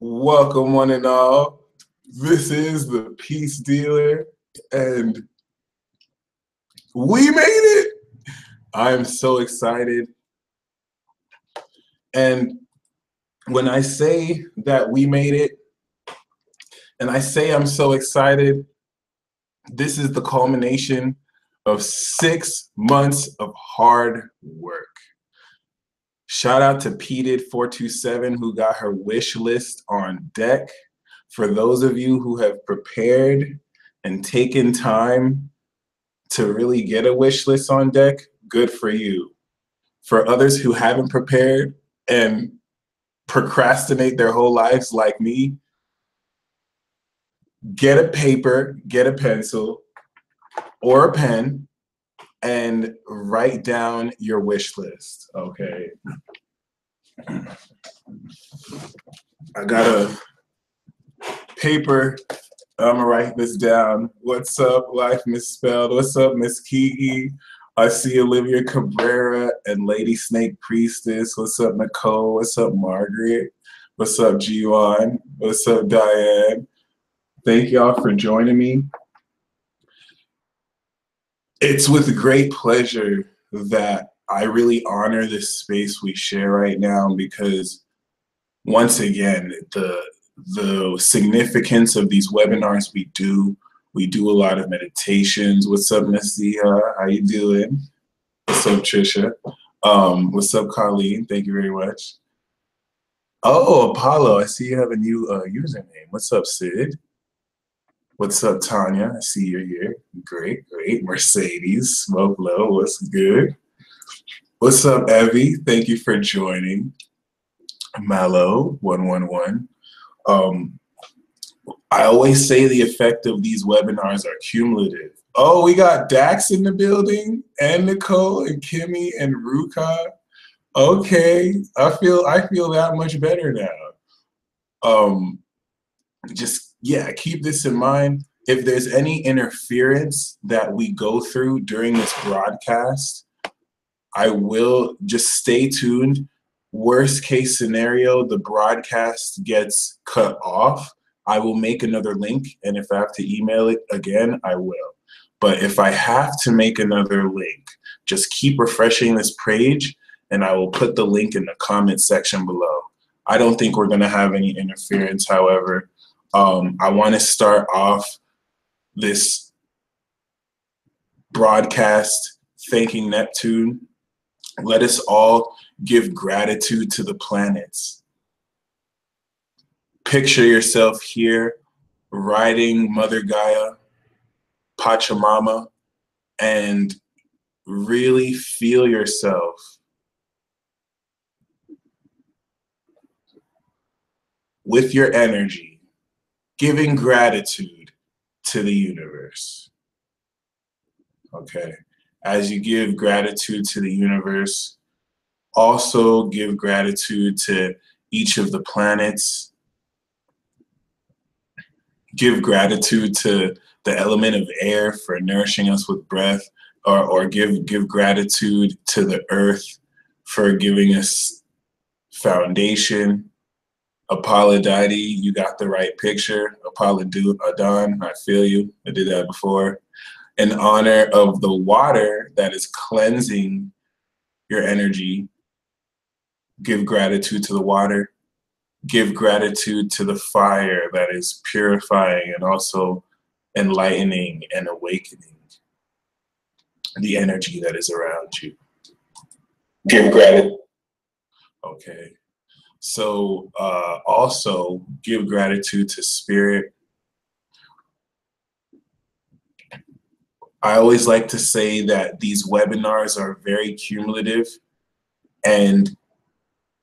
Welcome, one and all. This is the Peace Dealer, and we made it. I am so excited. And when I say that we made it, and I say I'm so excited, this is the culmination of 6 months of hard work. Shout out to PDID427 who got her wish list on deck. For those of you who have prepared and taken time to really get a wish list on deck, good for you. For others who haven't prepared and procrastinate their whole lives like me, get a paper, get a pencil or a pen, and write down your wish list, okay? I got a paper. I'm gonna write this down. What's up, Life Misspelled? What's up, Miss Kiki? I see Olivia Cabrera and Lady Snake Priestess. What's up, Nicole? What's up, Margaret? What's up, G1? What's up, Diane? Thank y'all for joining me. It's with great pleasure that I really honor this space we share right now because, once again, the significance of these webinars we do a lot of meditations. What's up, Miss Zia? How you doing? What's up, Trisha? What's up, Colleen? Thank you very much. Oh, Apollo, I see you have a new username. What's up, Sid? What's up, Tanya? I see you're here. Great, great. Mercedes, Smoke Low, what's good? What's up, Evie? Thank you for joining. Mallow, 111. I always say the effect of these webinars are cumulative. Oh, we got Dax in the building, and Nicole, and Kimmy, and Ruka. Okay, I feel that much better now. Just, yeah, keep this in mind. If there's any interference that we go through during this broadcast, I will just stay tuned. Worst case scenario, the broadcast gets cut off. I will make another link, and if I have to email it again, I will. But if I have to make another link, just keep refreshing this page, and I will put the link in the comment section below. I don't think we're going to have any interference, however. I want to start off this broadcast thanking Neptune. Let us all give gratitude to the planets. Picture yourself here riding Mother Gaia, Pachamama, and really feel yourself with your energy, giving gratitude to the universe. Okay. As you give gratitude to the universe, also give gratitude to each of the planets. Give gratitude to the element of air for nourishing us with breath, or give gratitude to the earth for giving us foundation. Apollodite, you got the right picture. Apollodon, I feel you. I did that before. In honor of the water that is cleansing your energy, give gratitude to the water. Give gratitude to the fire that is purifying and also enlightening and awakening the energy that is around you. Give gratitude. Okay. So also give gratitude to spirit. I always like to say that these webinars are very cumulative, and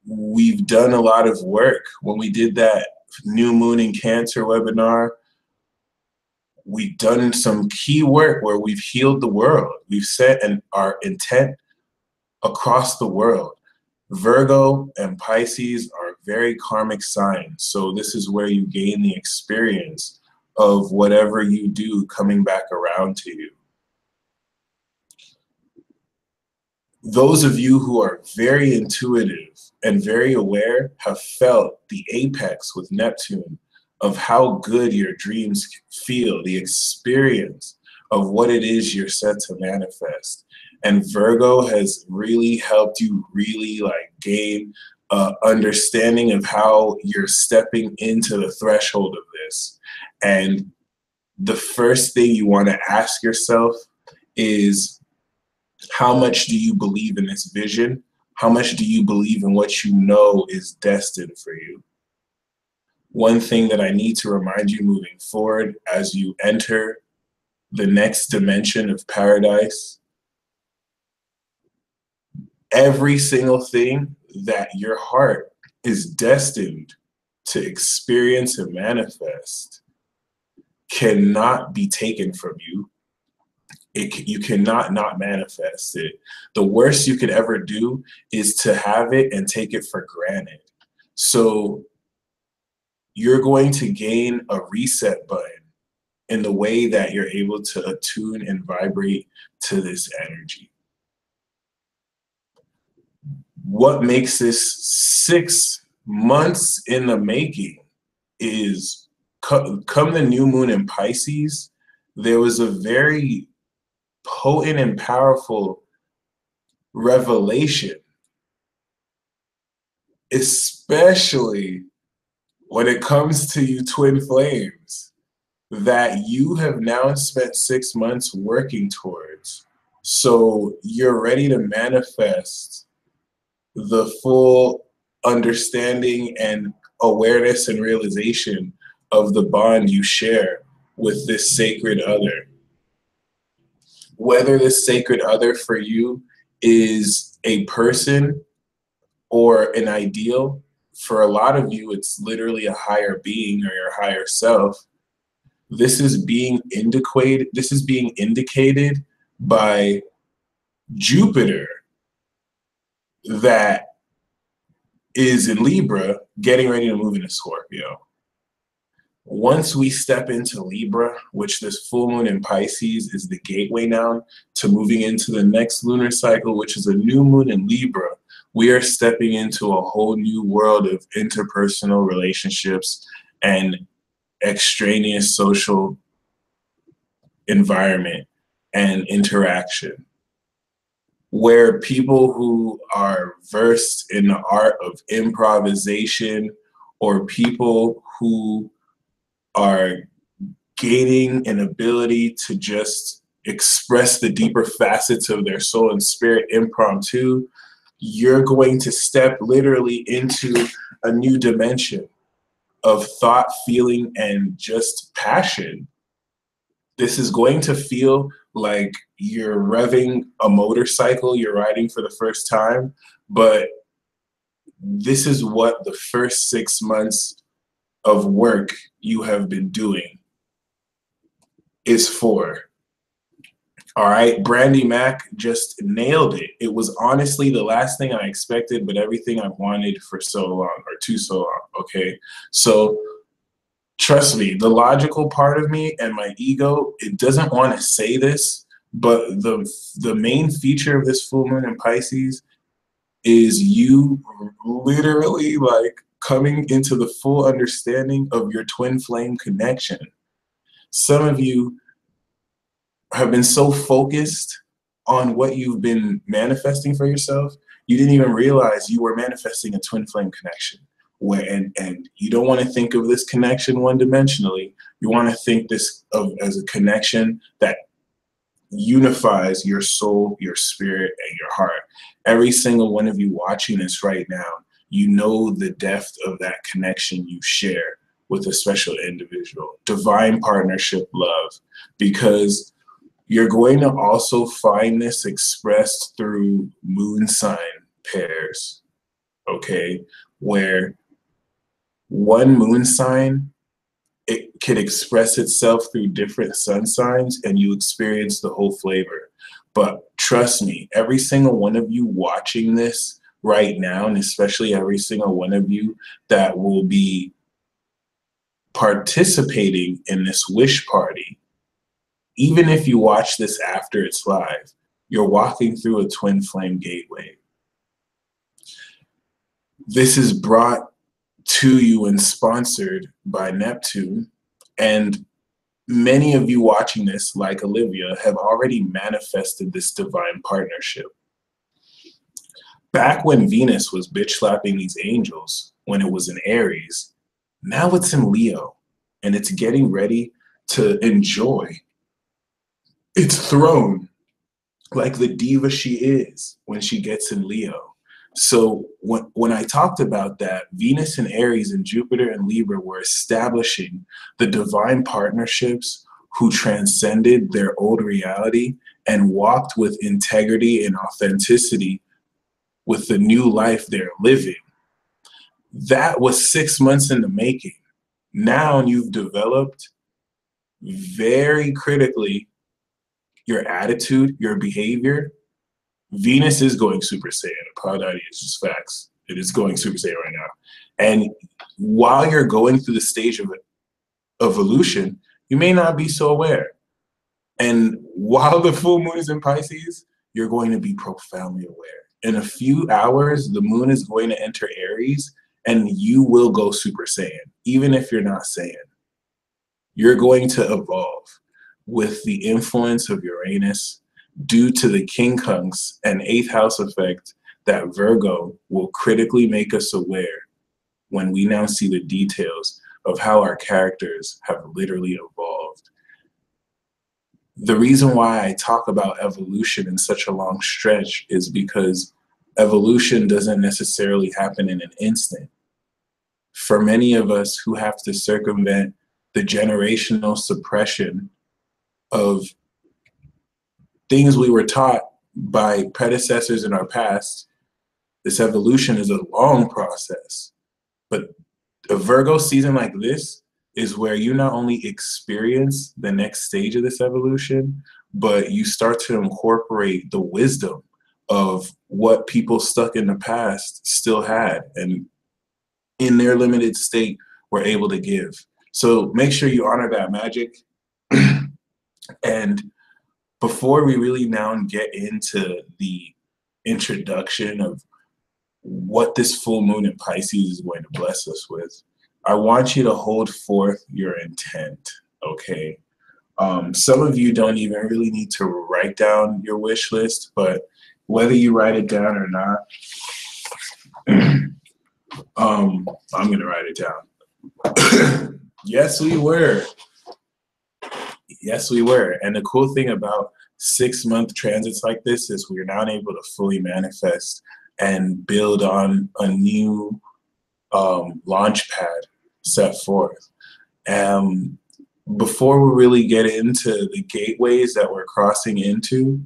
we've done a lot of work. When we did that New Moon in Cancer webinar, we've done some key work where we've healed the world. We've set our intent across the world. Virgo and Pisces are very karmic signs. So this is where you gain the experience of whatever you do coming back around to you. Those of you who are very intuitive and very aware have felt the apex with Neptune of how good your dreams feel, the experience of what it is you're set to manifest. And Virgo has really helped you really like gain understanding of how you're stepping into the threshold of this. And the first thing you want to ask yourself is, how much do you believe in this vision? How much do you believe in what you know is destined for you? One thing that I need to remind you moving forward as you enter the next dimension of paradise, every single thing that your heart is destined to experience and manifest cannot be taken from you. You cannot not manifest it. The worst you could ever do is to have it and take it for granted. So you're going to gain a reset button in the way that you're able to attune and vibrate to this energy. What makes this 6 months in the making is come the new moon in Pisces, there was a very potent and powerful revelation, especially when it comes to you twin flames, that you have now spent 6 months working towards. So you're ready to manifest the full understanding and awareness and realization of the bond you share with this sacred other. Whether this sacred other for you is a person or an ideal, for a lot of you, it's literally a higher being or your higher self. This is being indicated. This is being indicated by Jupiter that is in Libra, getting ready to move into Scorpio. Once we step into Libra, which this full moon in Pisces is the gateway now to moving into the next lunar cycle, which is a new moon in Libra, we are stepping into a whole new world of interpersonal relationships and extraneous social environment and interaction, where people who are versed in the art of improvisation or people who are gaining an ability to just express the deeper facets of their soul and spirit impromptu, you're going to step literally into a new dimension of thought, feeling, and just passion. This is going to feel like you're revving a motorcycle you're riding for the first time, but this is what the first 6 months of work you have been doing is for. All right, Brandy Mac just nailed it. It was honestly the last thing I expected, but everything I wanted for so long, or too so long, okay? So trust me, the logical part of me and my ego, it doesn't want to say this, but the main feature of this full moon in Pisces is you literally like coming into the full understanding of your twin flame connection. Some of you have been so focused on what you've been manifesting for yourself, you didn't even realize you were manifesting a twin flame connection. And you don't want to think of this connection one-dimensionally. You want to think this of as a connection that unifies your soul, your spirit, and your heart. Every single one of you watching this right now, you know the depth of that connection you share with a special individual. Divine partnership love, because you're going to also find this expressed through moon sign pairs, okay? Where one moon sign, it can express itself through different sun signs and you experience the whole flavor. But trust me, every single one of you watching this right now, and especially every single one of you that will be participating in this wish party, even if you watch this after it's live, You're walking through a twin flame gateway. This is brought to you and sponsored by Neptune. And many of you watching this, like Olivia, have already manifested this divine partnership. Back when Venus was bitch slapping these angels, when it was in Aries, now it's in Leo, and it's getting ready to enjoy its throne like the diva she is when she gets in Leo. So when I talked about that, Venus and Aries and Jupiter and Libra were establishing the divine partnerships who transcended their old reality and walked with integrity and authenticity with the new life they're living. That was 6 months in the making. Now you've developed very critically your attitude, your behavior. Venus is going Super Saiyan. Apology is just facts. It is going Super Saiyan right now. And while you're going through the stage of evolution, you may not be so aware. And while the full moon is in Pisces, you're going to be profoundly aware. In a few hours, the moon is going to enter Aries, and you will go Super Saiyan, even if you're not Saiyan. You're going to evolve with the influence of Uranus due to the quincunx and 8th house effect that Virgo will critically make us aware when we now see the details of how our characters have literally evolved. The reason why I talk about evolution in such a long stretch is because evolution doesn't necessarily happen in an instant. For many of us who have to circumvent the generational suppression of things we were taught by predecessors in our past, this evolution is a long process. But a Virgo season like this is where you not only experience the next stage of this evolution, but you start to incorporate the wisdom of what people stuck in the past still had and in their limited state were able to give. So make sure you honor that magic. And before we really now get into the introduction of what this full moon in Pisces is going to bless us with, I want you to hold forth your intent, okay? Some of you don't even really need to write down your wish list, but whether you write it down or not, I'm gonna write it down. Yes, we were. Yes, we were. And the cool thing about 6-month transits like this is we're now able to fully manifest and build on a new launch pad set forth. Before we really get into the gateways that we're crossing into,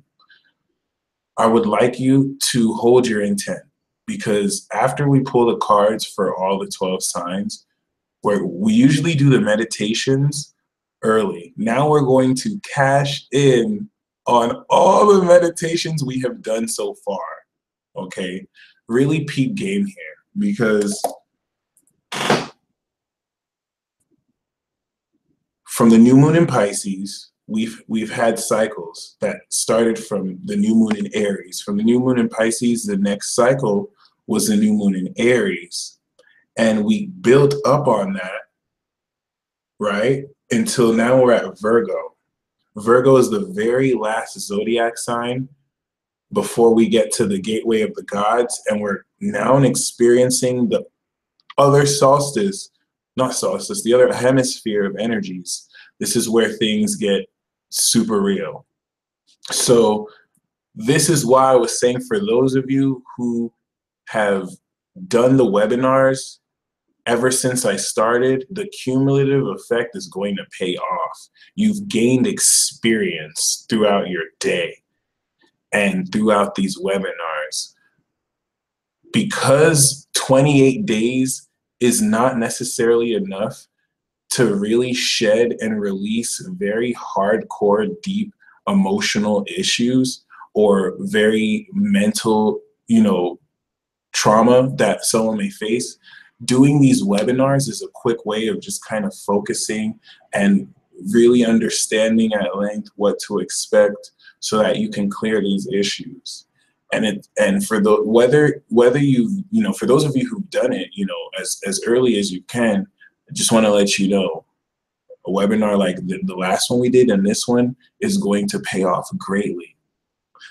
I would like you to hold your intent, because after we pull the cards for all the 12 signs, where we usually do the meditations early. Now we're going to cash in on all the meditations we have done so far, okay? Really peep game here, because from the new moon in Pisces, we've had cycles that started from the new moon in Aries. From the new moon in Pisces, the next cycle was the new moon in Aries. And we built up on that, right? Until now we're at Virgo. Virgo is the very last zodiac sign before we get to the gateway of the gods. And we're now experiencing the other solstice, not solstice, the other hemisphere of energies. This is where things get super real. So this is why I was saying, for those of you who have done the webinars ever since I started, the cumulative effect is going to pay off. You've gained experience throughout your day and throughout these webinars. Because 28 days is not necessarily enough to really shed and release very hardcore, deep emotional issues or very mental, trauma that someone may face. Doing these webinars is a quick way of just kind of focusing and really understanding at length what to expect so that you can clear these issues. And for the whether you for those of you who've done it, as early as you can, I just want to let you know, a webinar like the last one we did and this one is going to pay off greatly,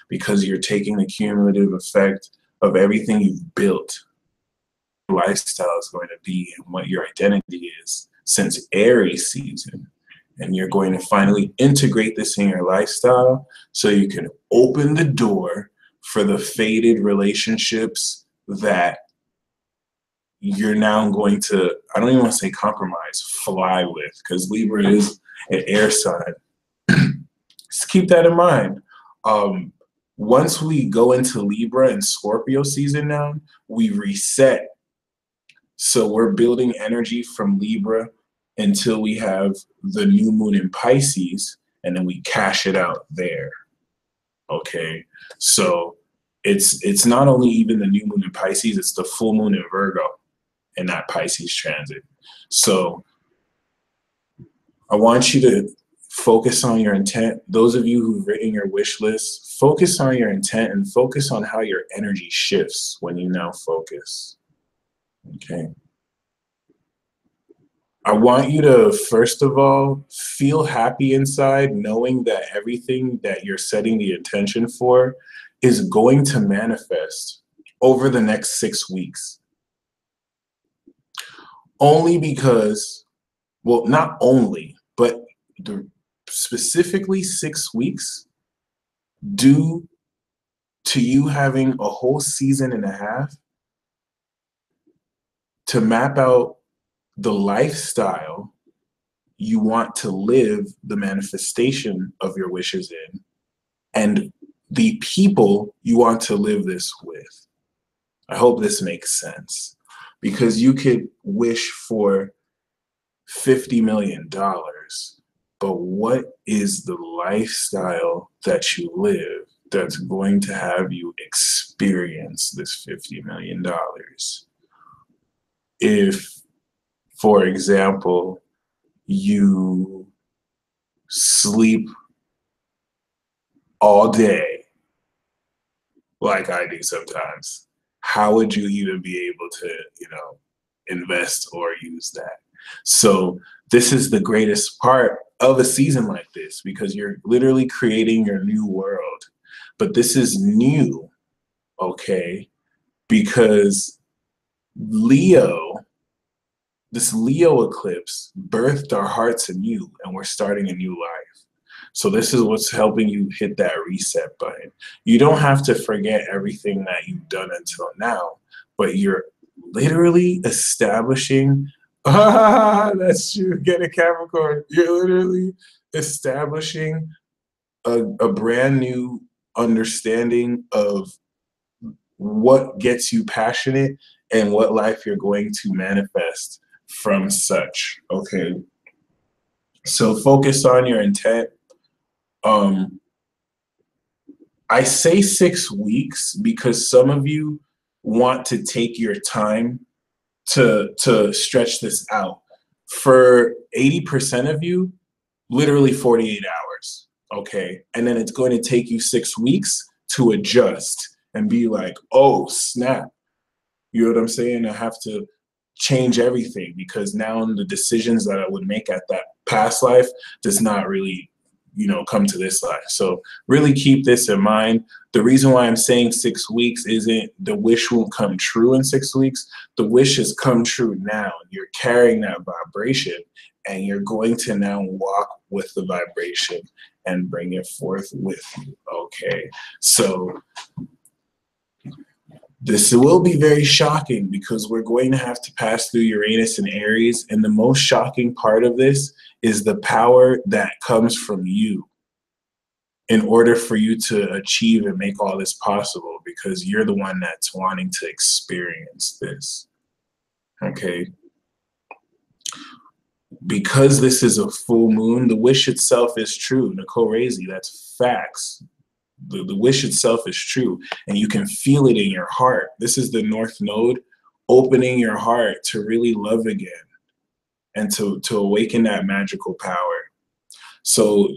because you're taking the cumulative effect of everything you've built. Your lifestyle is going to be and what your identity is since Aries season. And you're going to finally integrate this in your lifestyle so you can open the door for the faded relationships that you're now going to, I don't even want to say compromise, fly with, because Libra is an air sign. Just keep that in mind. Once we go into Libra and Scorpio season now, we reset. So we're building energy from Libra until we have the new moon in Pisces, and then we cash it out there. Okay, so it's not only even the new moon in Pisces, it's the full moon in Virgo in that Pisces transit. So I want you to focus on your intent. Those of you who've written your wish list, focus on your intent and focus on how your energy shifts when you now focus. Okay. I want you to, first of all, feel happy inside, knowing that everything that you're setting the intention for is going to manifest over the next 6 weeks. Only because, well, not only, but specifically 6 weeks, due to you having a whole season and a half to map out the lifestyle you want to live the manifestation of your wishes in, and the people you want to live this with. I hope this makes sense, because you could wish for $50 million, but what is the lifestyle that you live that's going to have you experience this $50 million? If, for example, you sleep all day, like I do sometimes, how would you even be able to, invest or use that? So this is the greatest part of a season like this, because you're literally creating your new world. But this is new, okay? Because this Leo eclipse birthed our hearts anew, and we're starting a new life. So this is what's helping you hit that reset button. You don't have to forget everything that you've done until now, but you're literally establishing, that's true, get a Capricorn. You're literally establishing a brand new understanding of what gets you passionate and what life you're going to manifest from such, okay? So focus on your intent. I say 6 weeks because some of you want to take your time to stretch this out. For 80% of you, literally 48 hours, okay? And then it's going to take you 6 weeks to adjust and be like, oh, snap. You know what I'm saying? I have to change everything, because now the decisions that I would make at that past life does not really, come to this life. So really keep this in mind. The reason why I'm saying 6 weeks isn't the wish won't come true in 6 weeks. The wish has come true now. You're carrying that vibration, and you're going to now walk with the vibration and bring it forth with you, okay? So this will be very shocking, because we're going to have to pass through Uranus and Aries, and the most shocking part of this is the power that comes from you in order for you to achieve and make all this possible, because you're the one that's wanting to experience this, okay? Because this is a full moon, the wish itself is true. Nicole Razy, that's facts. The wish itself is true, and you can feel it in your heart. This is the North Node opening your heart to really love again and to awaken that magical power. So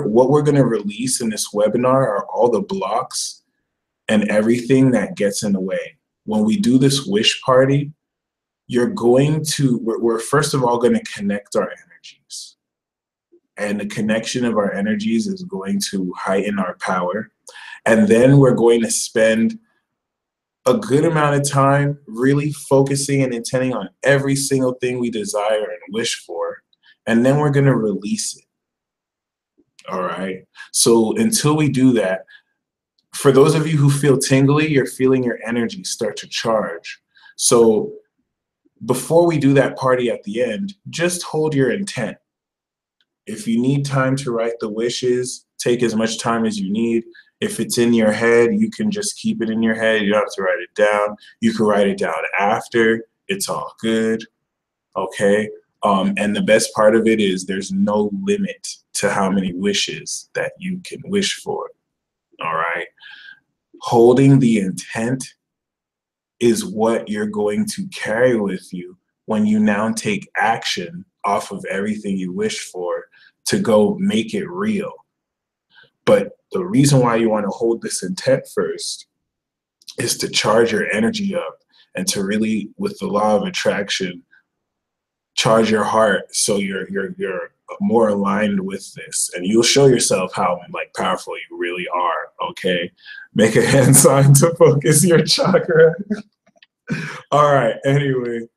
what we're going to release in this webinar are all the blocks and everything that gets in the way. When we do this wish party, we're first of all going to connect our energies. And the connection of our energies is going to heighten our power. And then we're going to spend a good amount of time really focusing and intending on every single thing we desire and wish for. And then we're going to release it. All right. So until we do that, for those of you who feel tingly, you're feeling your energy start to charge. So before we do that party at the end, just hold your intent. If you need time to write the wishes, take as much time as you need. If it's in your head, you can just keep it in your head. You don't have to write it down. You can write it down after. It's all good. Okay? And the best part of it is there's no limit to how many wishes that you can wish for. All right? Holding the intent is what you're going to carry with you when you now take action off of everything you wish for to go make it real. But the reason why you want to hold this intent first is to charge your energy up and to really, with the law of attraction, charge your heart so you're more aligned with this, and you'll show yourself how powerful you really are. Okay, make a hand sign to focus your chakra. All right. Anyway,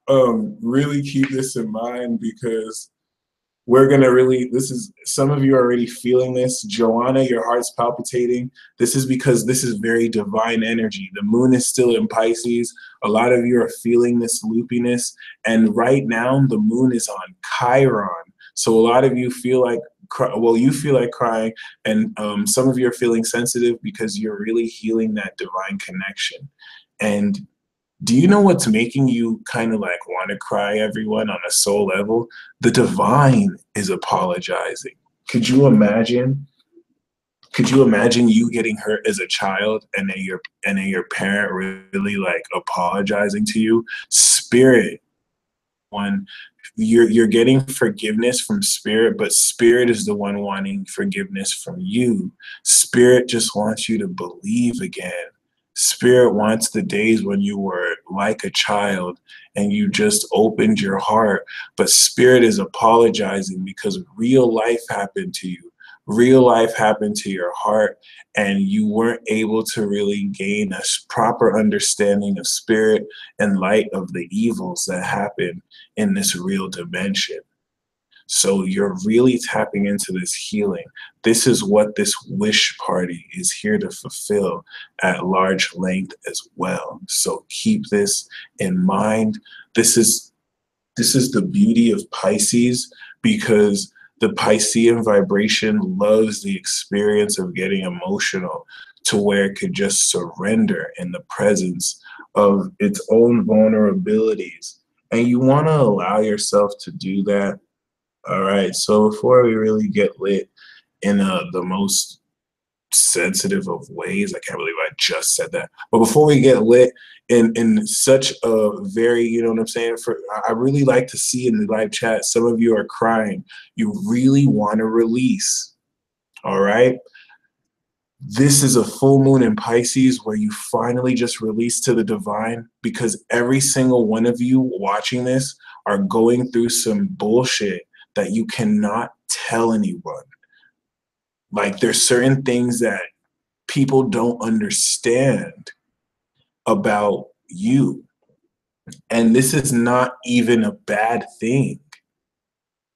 really keep this in mind because we're gonna some of you are already feeling this. Joanna, your heart's palpitating. This is because this is very divine energy. The moon is still in Pisces. A lot of you are feeling this loopiness. And right now, the moon is on Chiron. So a lot of you feel like, you feel like crying. And some of you are feeling sensitive because you're really healing that divine connection. And do you know what's making you kind of want to cry, everyone, on a soul level? The divine is apologizing. Could you imagine? Could you imagine you getting hurt as a child and then your parent really apologizing to you? Spirit, one, you're getting forgiveness from spirit, but spirit is the one wanting forgiveness from you. Spirit just wants you to believe again. Spirit wants the days when you were like a child and you just opened your heart, but spirit is apologizing because real life happened to you. Real life happened to your heart, and you weren't able to really gain a proper understanding of spirit in light of the evils that happen in this real dimension. So you're really tapping into this healing. This is what this wish party is here to fulfill at large length as well. So keep this in mind. This is the beauty of Pisces, because the Piscean vibration loves the experience of getting emotional to where it could just surrender in the presence of its own vulnerabilities. And you want to allow yourself to do that. All right, so before we really get lit in the most sensitive of ways, I can't believe I just said that, but before we get lit in such a very, you know what I'm saying, I really like to see in the live chat, some of you are crying. You really want to release, all right? This is a full moon in Pisces where you finally just release to the divine, because every single one of you watching this are going through some bullshit that you cannot tell anyone. There's certain things that people don't understand about you. And this is not even a bad thing.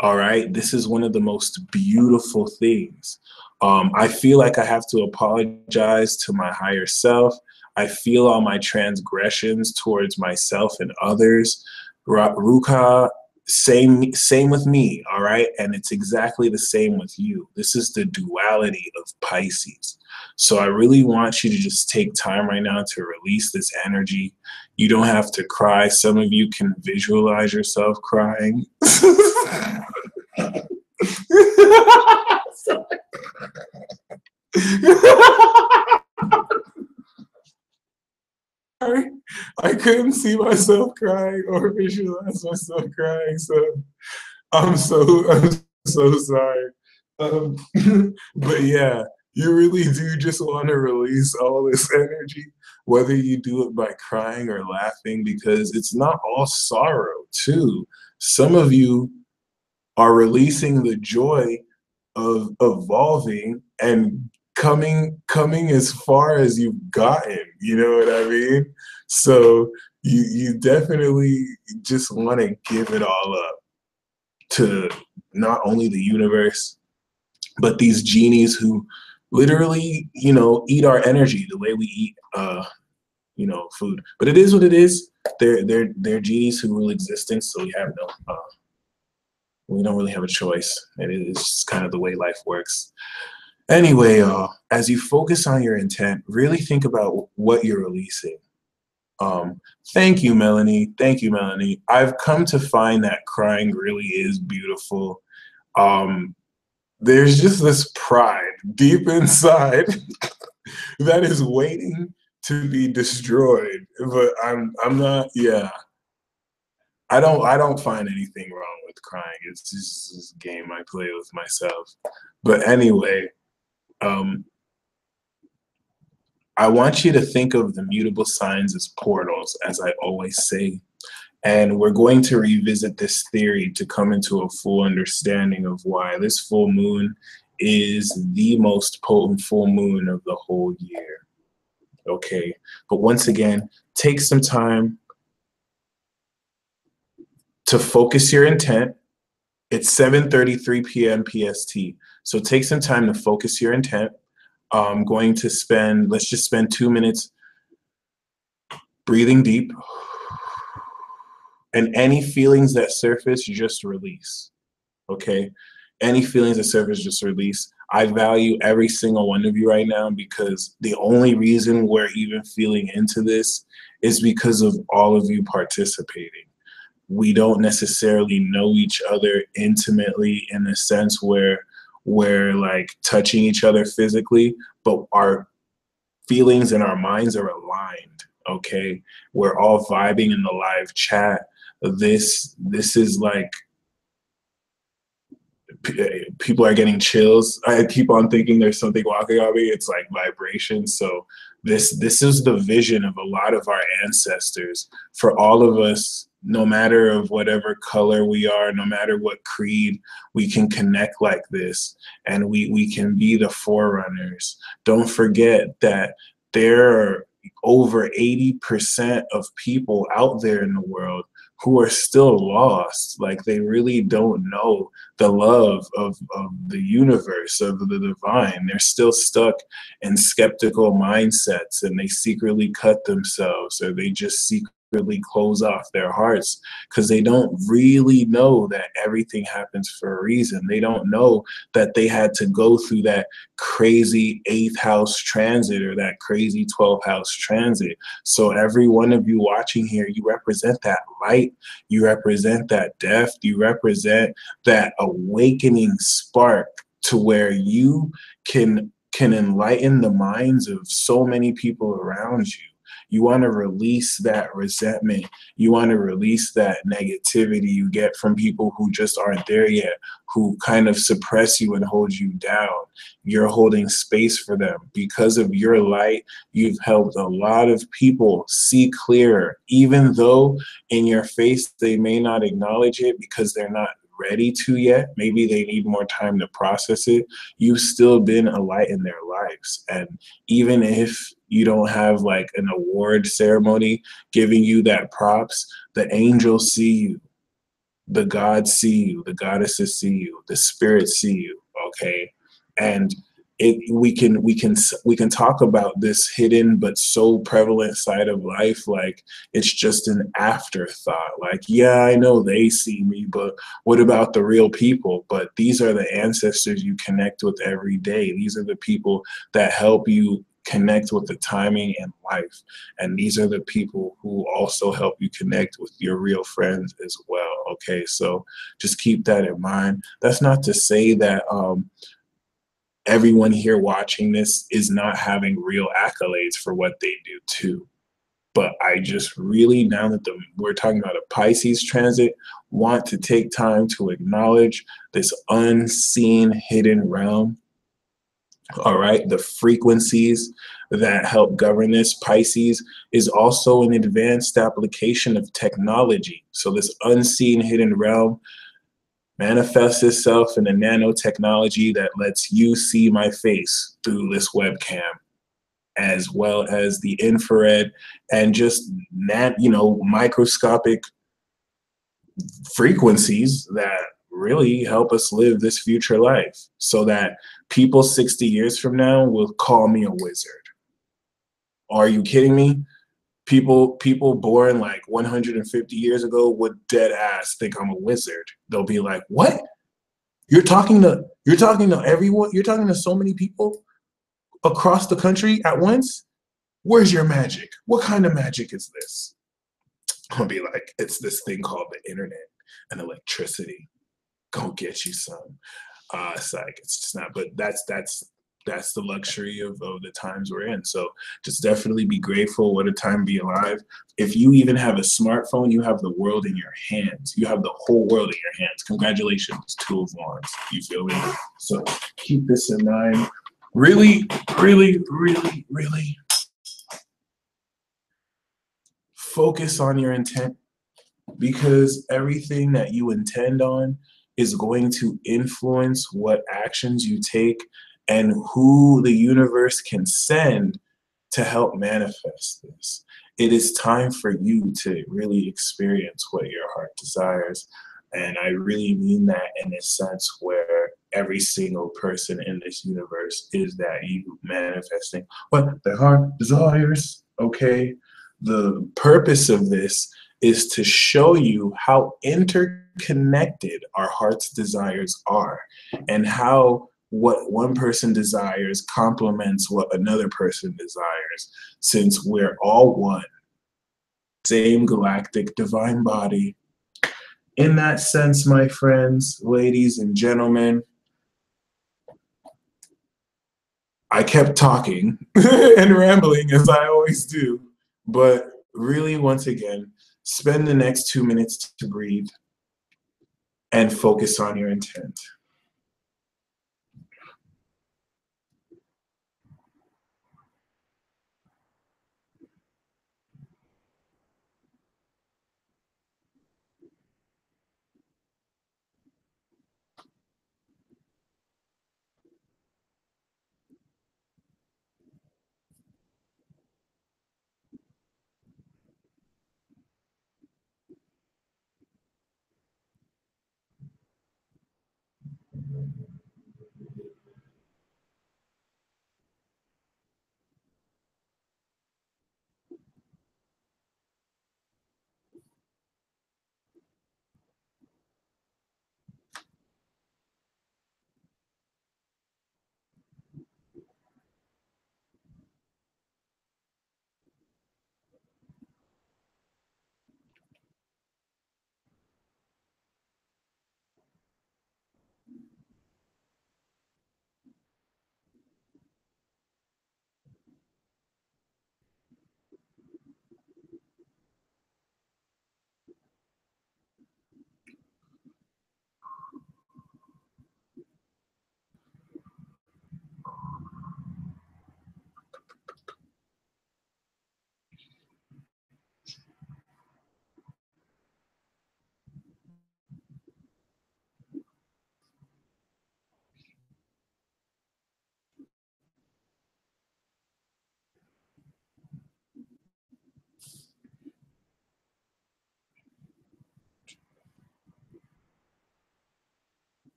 All right. This is one of the most beautiful things. I feel like I have to apologize to my higher self. I feel all my transgressions towards myself and others. Ruka, same with me, all right? And it's exactly the same with you. This is the duality of Pisces. So I really want you to just take time right now to release this energy. You don't have to cry. Some of you can visualize yourself crying. I couldn't see myself crying or visualize myself crying, so I'm so sorry. Um, but yeah, you really do just want to release all this energy, whether you do it by crying or laughing, because it's not all sorrow, too. Some of you are releasing the joy of evolving and coming as far as you've gotten, you know what I mean? So you definitely just want to give it all up to not only the universe, but these genies who literally, eat our energy the way we eat, food. But it is what it is. They're genies who rule existence, so we don't really have a choice. It is kind of the way life works. Anyway, as you focus on your intent, really think about what you're releasing. Um, Thank you, Melanie. Thank you, Melanie. I've come to find that crying really is beautiful. Um, there's just this pride deep inside that is waiting to be destroyed. But I'm not, yeah. I don't find anything wrong with crying. It's just this game I play with myself. But anyway, um, I want you to think of the mutable signs as portals, as I always say. And we're going to revisit this theory to come into a full understanding of why this full moon is the most potent full moon of the whole year. Okay. But once again, take some time to focus your intent. It's 7:33 p.m. PST. So take some time to focus your intent. I'm going to let's just spend 2 minutes breathing deep, and any feelings that surface, just release. Okay? Any feelings that surface, just release. I value every single one of you right now, because the only reason we're even feeling into this is because of all of you participating. We don't necessarily know each other intimately in the sense where we're like touching each other physically, but our feelings and our minds are aligned. Okay, we're all vibing in the live chat. This is like, people are getting chills. I keep on thinking there's something walking on me. It's like vibration. So this is the vision of a lot of our ancestors for all of us. No matter of whatever color we are, no matter what creed, we can connect like this, and we can be the forerunners. Don't forget that there are over 80% of people out there in the world who are still lost. Like, they really don't know the love of the universe, of the divine. They're still stuck in skeptical mindsets, and they secretly cut themselves, or they just secretly close off their hearts because they don't really know that everything happens for a reason. They don't know that they had to go through that crazy 8th house transit or that crazy 12th house transit. So every one of you watching here, you represent that light, you represent that depth, you represent that awakening spark to where you can enlighten the minds of so many people around you. You want to release that resentment. You want to release that negativity you get from people who just aren't there yet, who kind of suppress you and hold you down. You're holding space for them. Because of your light, you've helped a lot of people see clearer, even though in your face they may not acknowledge it because they're not ready to yet. Maybe they need more time to process it. You've still been a light in their lives. And even if you don't have like an award ceremony giving you that props, the angels see you, the gods see you, the goddesses see you, the spirits see you. Okay. And we can talk about this hidden but so prevalent side of life like it's just an afterthought. Like, yeah, I know they see me, but what about the real people? But these are the ancestors you connect with every day. These are the people that help you connect with the timing in life, and these are the people who also help you connect with your real friends as well. Okay, so just keep that in mind. That's not to say that everyone here watching this is not having real accolades for what they do too. But I just really, now that we're talking about a Pisces transit, want to take time to acknowledge this unseen hidden realm. All right, the frequencies that help govern this. Pisces is also an advanced application of technology. So this unseen hidden realm manifests itself in a nanotechnology that lets you see my face through this webcam, as well as the infrared and just microscopic frequencies that really help us live this future life, so that people 60 years from now will call me a wizard. Are you kidding me? People born like 150 years ago would dead ass think I'm a wizard. They'll be like, "What? You're talking to everyone? You're talking to so many people across the country at once? Where's your magic? What kind of magic is this?" I'll be like, "It's this thing called the internet and electricity. Go get you some." It's like, it's just not, but that's the luxury of the times we're in. So just definitely be grateful. What a time to be alive. If you even have a smartphone, you have the world in your hands. You have the whole world in your hands. Congratulations, Two of Wands. You feel me? So keep this in mind. Really, really, really, really focus on your intent, because everything that you intend on is going to influence what actions you take and who the universe can send to help manifest this. It is time for you to really experience what your heart desires. And I really mean that in a sense where every single person in this universe is that you manifesting what their heart desires, okay? The purpose of this is to show you how interconnected our heart's desires are, and how what one person desires complements what another person desires, since we're all one, same galactic divine body. In that sense, my friends, ladies and gentlemen, I kept talking and rambling as I always do, but really, once again, spend the next 2 minutes to breathe and focus on your intent.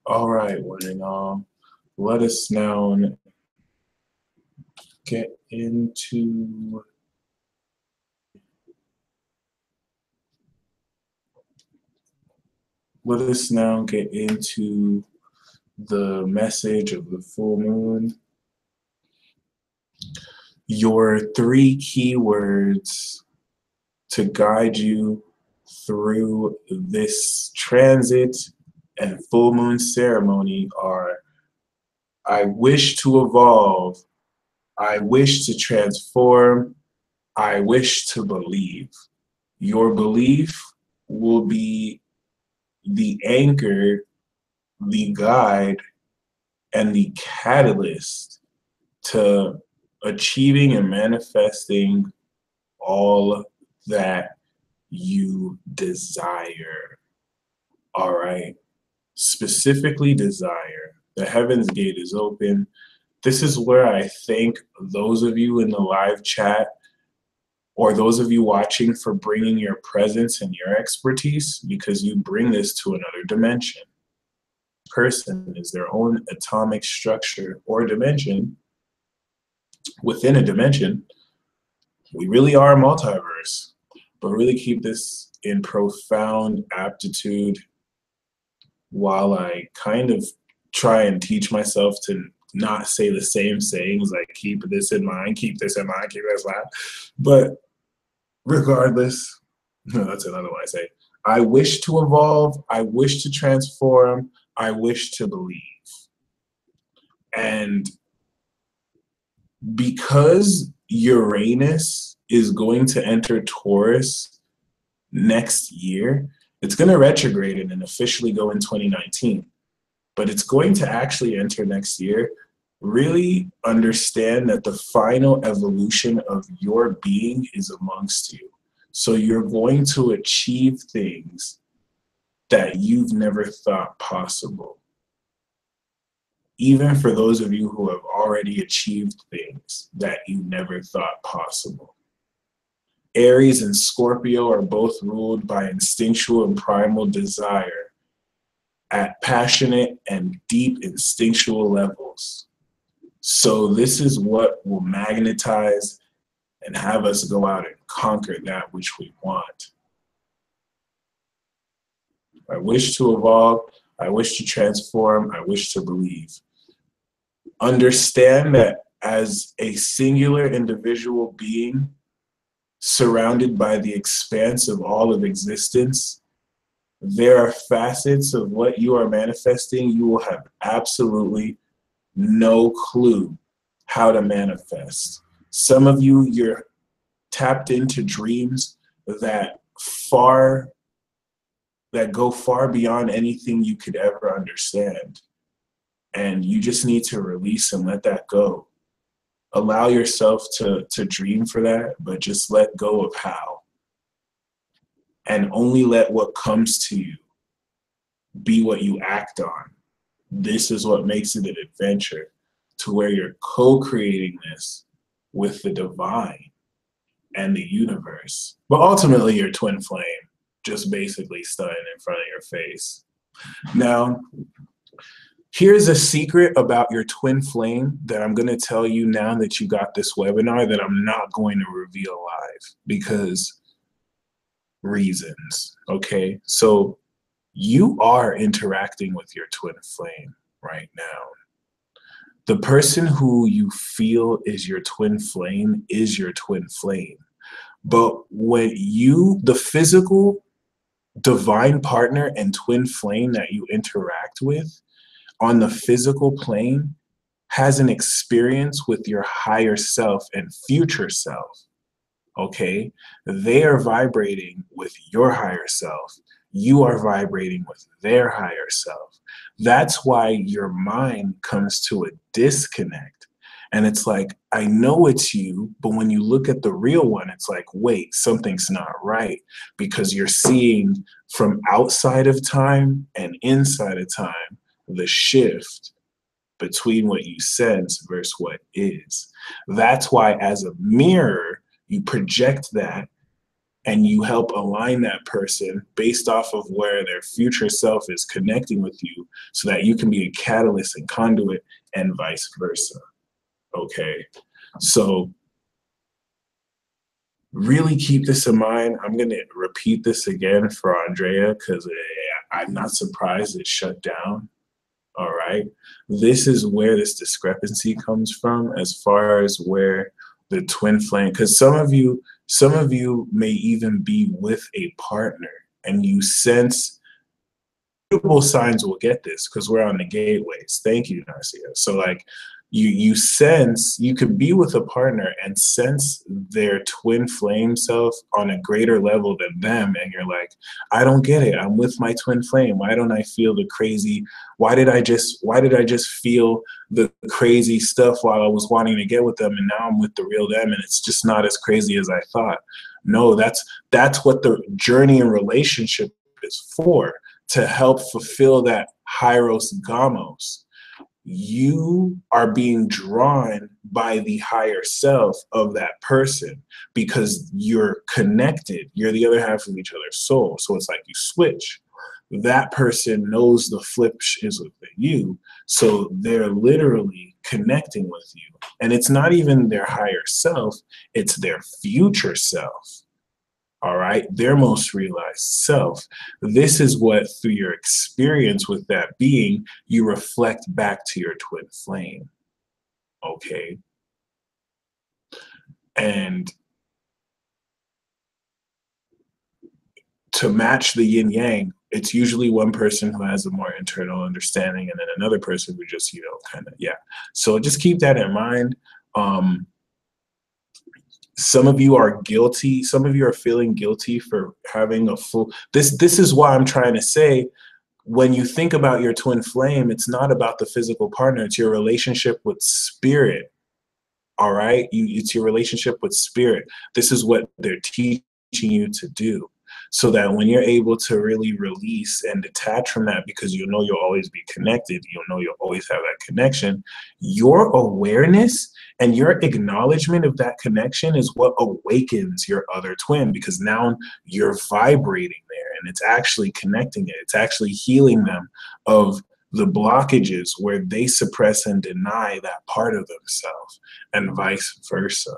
All right, one and all, let us now get into the message of the full moon. Your 3 keywords to guide you through this transit and full moon ceremony are I wish to evolve, I wish to transform, I wish to believe. Your belief will be the anchor, the guide, and the catalyst to achieving and manifesting all that you desire. All right. Specifically desire. The heavens gate is open. This is where I thank those of you in the live chat or those of you watching for bringing your presence and your expertise, because you bring this to another dimension. Person is their own atomic structure or dimension within a dimension. We really are a multiverse, but really keep this in profound aptitude while I kind of try and teach myself to not say the same sayings like keep this in mind, keep this in mind, keep this in mind. But regardless, that's another one I say. I wish to evolve, I wish to transform, I wish to believe. And because Uranus is going to enter Taurus next year, it's going to retrograde and officially go in 2019. But it's going to actually enter next year. Really understand that the final evolution of your being is amongst you. So you're going to achieve things that you've never thought possible. Even for those of you who have already achieved things that you never thought possible. Aries and Scorpio are both ruled by instinctual and primal desire at passionate and deep instinctual levels. So this is what will magnetize and have us go out and conquer that which we want. I wish to evolve, I wish to transform, I wish to believe. Understand that as a singular individual being surrounded by the expanse of all of existence, there are facets of what you are manifesting you will have absolutely no clue how to manifest. Some of you, you're tapped into dreams that go far beyond anything you could ever understand. And you just need to release and let that go. Allow yourself to dream for that, but just let go of how. And only let what comes to you be what you act on. This is what makes it an adventure, to where you're co-creating this with the divine and the universe. But ultimately, your twin flame just basically stunning in front of your face. Now, here's a secret about your twin flame that I'm going to tell you now that you got this webinar that I'm not going to reveal live because reasons, okay? So you are interacting with your twin flame right now. The person who you feel is your twin flame is your twin flame. But when the physical divine partner and twin flame that you interact with on the physical plane has an experience with your higher self and future self, okay? They are vibrating with your higher self. You are vibrating with their higher self. That's why your mind comes to a disconnect. And it's like, I know it's you, but when you look at the real one, it's like, wait, something's not right, because you're seeing from outside of time and inside of time the shift between what you sense versus what is. That's why as a mirror, you project that and you help align that person based off of where their future self is connecting with you, so that you can be a catalyst and conduit, and vice versa. Okay, so really keep this in mind. I'm going to repeat this again for Andrea because I'm not surprised it shut down. All right, this is where this discrepancy comes from as far as where the twin flame, because some of you may even be with a partner and you sense mutable signs will get this because we're on the gateways. Thank you, Narcia. So like you sense, you could be with a partner and sense their twin flame self on a greater level than them, and you're like, I don't get it. I'm with my twin flame. Why don't I feel the crazy? Why did I just feel the crazy stuff while I was wanting to get with them, and now I'm with the real them, and it's just not as crazy as I thought? No, that's what the journey in relationship is for, to help fulfill that Hyros Gamos. You are being drawn by the higher self of that person because you're connected. You're the other half of each other's soul. So it's like you switch. That person knows the flip is with you. So they're literally connecting with you. And it's not even their higher self, it's their future self. All right, their most realized self. This is what, through your experience with that being, you reflect back to your twin flame. Okay. And to match the yin yang, it's usually one person who has a more internal understanding and then another person who just, you know, kind of, yeah. So just keep that in mind. Some of you are guilty. Some of you are feeling guilty for having a full, this is why I'm trying to say, when you think about your twin flame, it's not about the physical partner, it's your relationship with spirit. All right, it's your relationship with spirit. This is what they're teaching you to do, so that when you're able to really release and detach from that, because you know you'll always be connected, you'll know you'll always have that connection, your awareness and your acknowledgement of that connection is what awakens your other twin, because now you're vibrating there and it's actually connecting it. It's actually healing them of the blockages where they suppress and deny that part of themselves, and vice versa.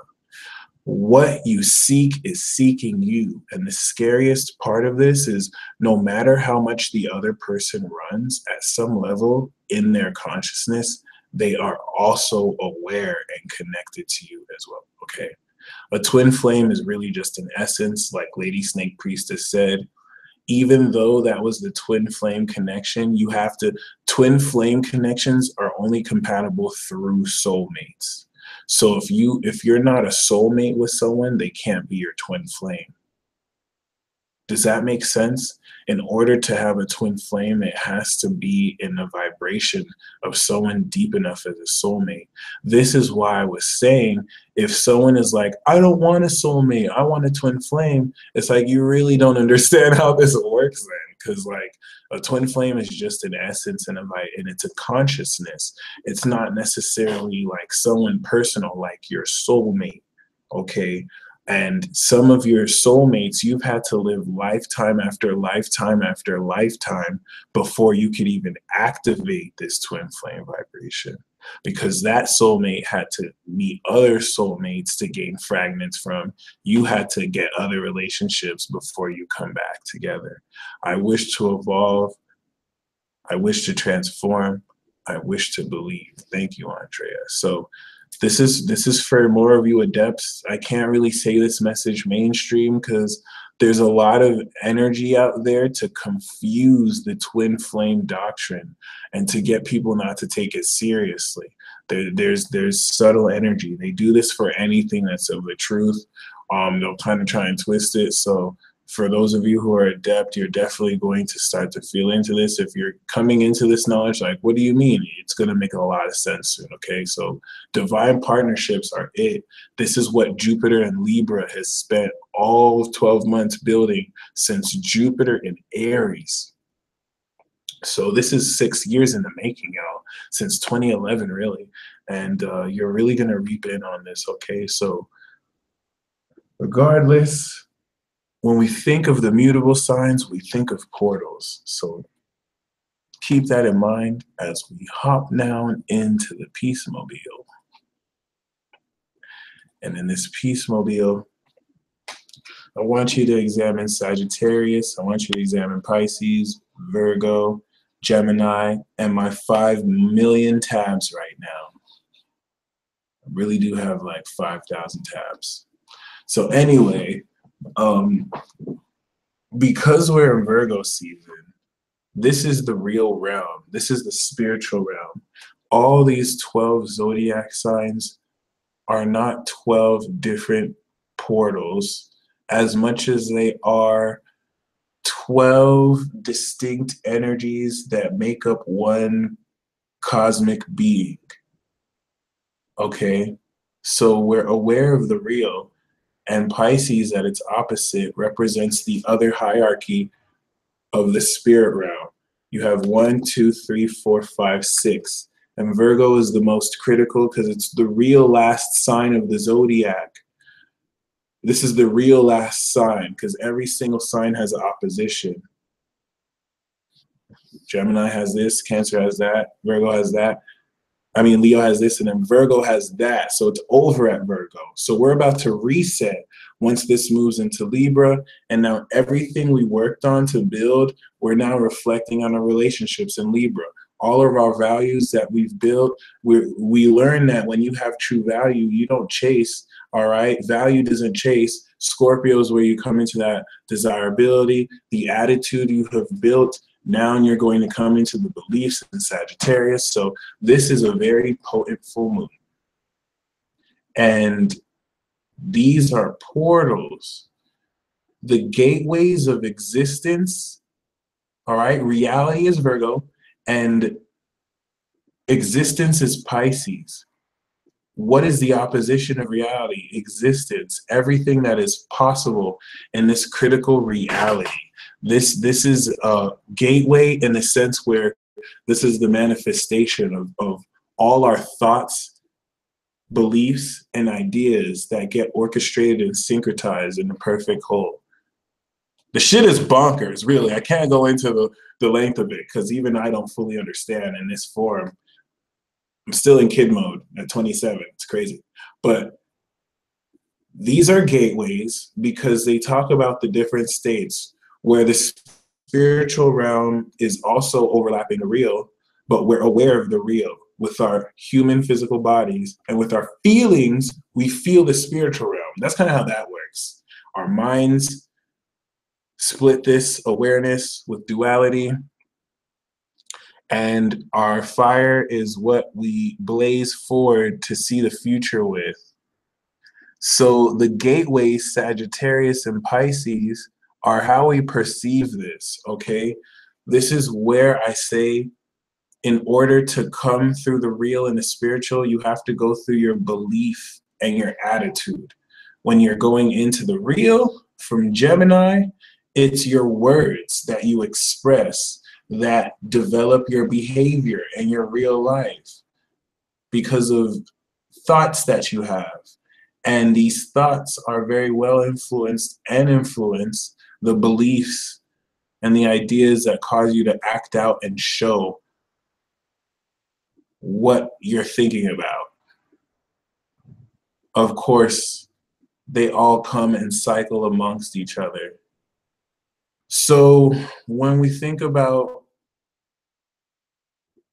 What you seek is seeking you. And the scariest part of this is, no matter how much the other person runs, at some level in their consciousness, they are also aware and connected to you as well. Okay. A twin flame is really just an essence, like Lady Snake Priestess said. Even though that was the twin flame connection, you have to, twin flame connections are only compatible through soulmates. So if you're not a soulmate with someone, they can't be your twin flame. Does that make sense? In order to have a twin flame, it has to be in the vibration of someone deep enough as a soulmate. This is why I was saying, if someone is like, I don't want a soulmate, I want a twin flame, it's like, you really don't understand how this works then. Because like a twin flame is just an essence and it's a consciousness. It's not necessarily like someone personal, like your soulmate. Okay. And some of your soulmates, you've had to live lifetime after lifetime after lifetime before you could even activate this twin flame vibration, because that soulmate had to meet other soulmates to gain fragments from. You had to get other relationships before you come back together. I wish to evolve. I wish to transform. I wish to believe. Thank you, Andrea. So this is for more of you adepts. I can't really say this message mainstream because there's a lot of energy out there to confuse the twin flame doctrine and to get people not to take it seriously. There's subtle energy. They do this for anything that's of the truth. They'll kind of try and twist it. So for those of you who are adept, you're definitely going to start to feel into this. If you're coming into this knowledge, like, what do you mean? It's going to make a lot of sense soon, okay? So divine partnerships are it. This is what Jupiter and Libra has spent all 12 months building since Jupiter in Aries. So this is 6 years in the making, y'all, since 2011, really. And you're really going to reap in on this, okay? So regardless, when we think of the mutable signs, we think of portals. So keep that in mind as we hop down into the Peace Mobile. And in this Peace Mobile, I want you to examine Sagittarius. I want you to examine Pisces, Virgo, Gemini, and my 5 million tabs right now. I really do have like 5,000 tabs. So anyway, because we're in Virgo season, This is the real realm. This is the spiritual realm. All these 12 zodiac signs are not 12 different portals as much as they are 12 distinct energies that make up one cosmic being. Okay? So we're aware of the real, and Pisces at its opposite represents the other hierarchy of the spirit realm. You have 1, 2, 3, 4, 5, 6. And Virgo is the most critical because it's the real last sign of the zodiac. This is the real last sign because every single sign has opposition. Gemini has this, Cancer has that, Virgo has that. I mean, Leo has this, and then Virgo has that. So it's over at Virgo. So we're about to reset once this moves into Libra. And now everything we worked on to build, we're now reflecting on our relationships in Libra. All of our values that we've built, we learn that when you have true value, you don't chase, all right? Value doesn't chase. Scorpio is where you come into that desirability, the attitude you have built. Now you're going to come into the beliefs in Sagittarius. So this is a very potent full moon. And these are portals, the gateways of existence. All right, reality is Virgo, and existence is Pisces. What is the opposition of reality? Existence, everything that is possible in this critical reality. This is a gateway in the sense where this is the manifestation of all our thoughts, beliefs, and ideas that get orchestrated and syncretized in the perfect whole. The shit is bonkers, really. I can't go into the length of it because even I don't fully understand in this form. I'm still in kid mode at 27. It's crazy. But these are gateways because they talk about the different states where the spiritual realm is also overlapping the real, but we're aware of the real. With our human physical bodies and with our feelings, we feel the spiritual realm. That's kind of how that works. Our minds split this awareness with duality, and our fire is what we blaze forward to see the future with. So the gateways, Sagittarius and Pisces, are how we perceive this, okay? This is where I say, in order to come through the real and the spiritual, you have to go through your belief and your attitude. When you're going into the real from Gemini, it's your words that you express that develop your behavior and your real life because of thoughts that you have. And these thoughts are very well influenced and influence the beliefs and the ideas that cause you to act out and show what you're thinking about. Of course, they all come and cycle amongst each other. So when we think about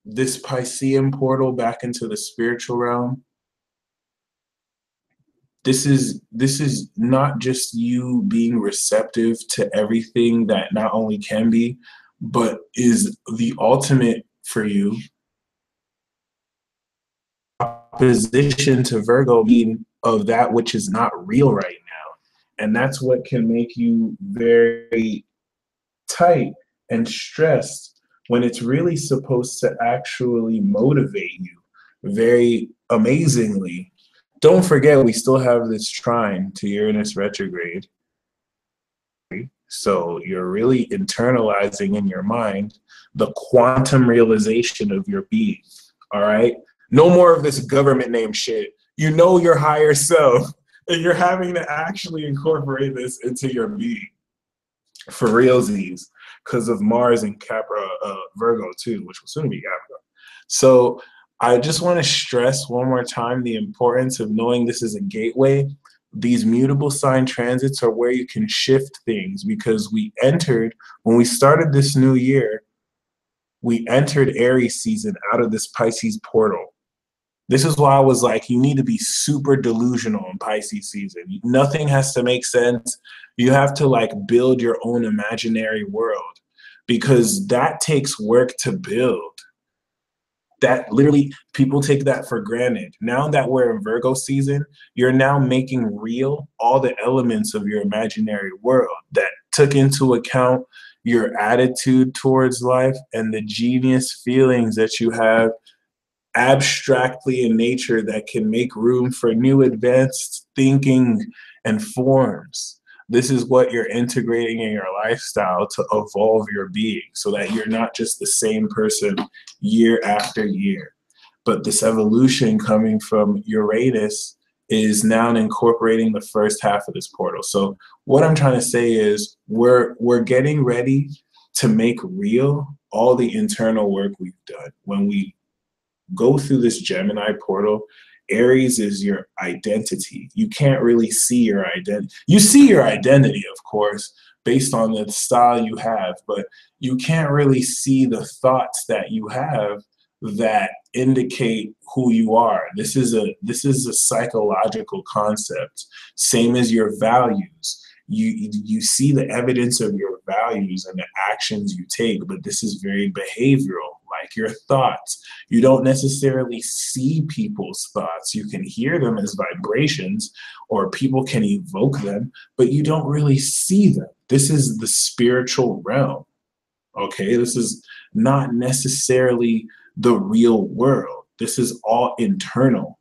this Piscean portal back into the spiritual realm, this is not just you being receptive to everything that not only can be, but is the ultimate for you. Opposition to Virgo being of that which is not real right now. And that's what can make you very tight and stressed when it's really supposed to actually motivate you very amazingly. Don't forget, we still have this trine to Uranus retrograde. So you're really internalizing in your mind the quantum realization of your being. All right? No more of this government name shit. You know your higher self, and you're having to actually incorporate this into your being for realsies because of Mars and Capra, Virgo too, which will soon be Capra. So I just want to stress one more time the importance of knowing this is a gateway. These mutable sign transits are where you can shift things because when we started this new year, we entered Aries season out of this Pisces portal. This is why I was like, you need to be super delusional in Pisces season. Nothing has to make sense. You have to like build your own imaginary world because that takes work to build. That literally, people take that for granted. Now that we're in Virgo season, you're now making real all the elements of your imaginary world that took into account your attitude towards life and the genius feelings that you have abstractly in nature that can make room for new advanced thinking and forms. This is what you're integrating in your lifestyle to evolve your being so that you're not just the same person year after year. But this evolution coming from Uranus is now incorporating the first half of this portal. So what I'm trying to say is we're getting ready to make real all the internal work we've done. When we go through this Gemini portal, Aries is your identity. You can't really see your identity. You see your identity, of course, based on the style you have, but you can't really see the thoughts that you have that indicate who you are. This is a psychological concept, same as your values. You see the evidence of your values and the actions you take, but this is very behavioral, like your thoughts. You don't necessarily see people's thoughts. You can hear them as vibrations, or people can evoke them, but you don't really see them. This is the spiritual realm, okay? This is not necessarily the real world. This is all internal.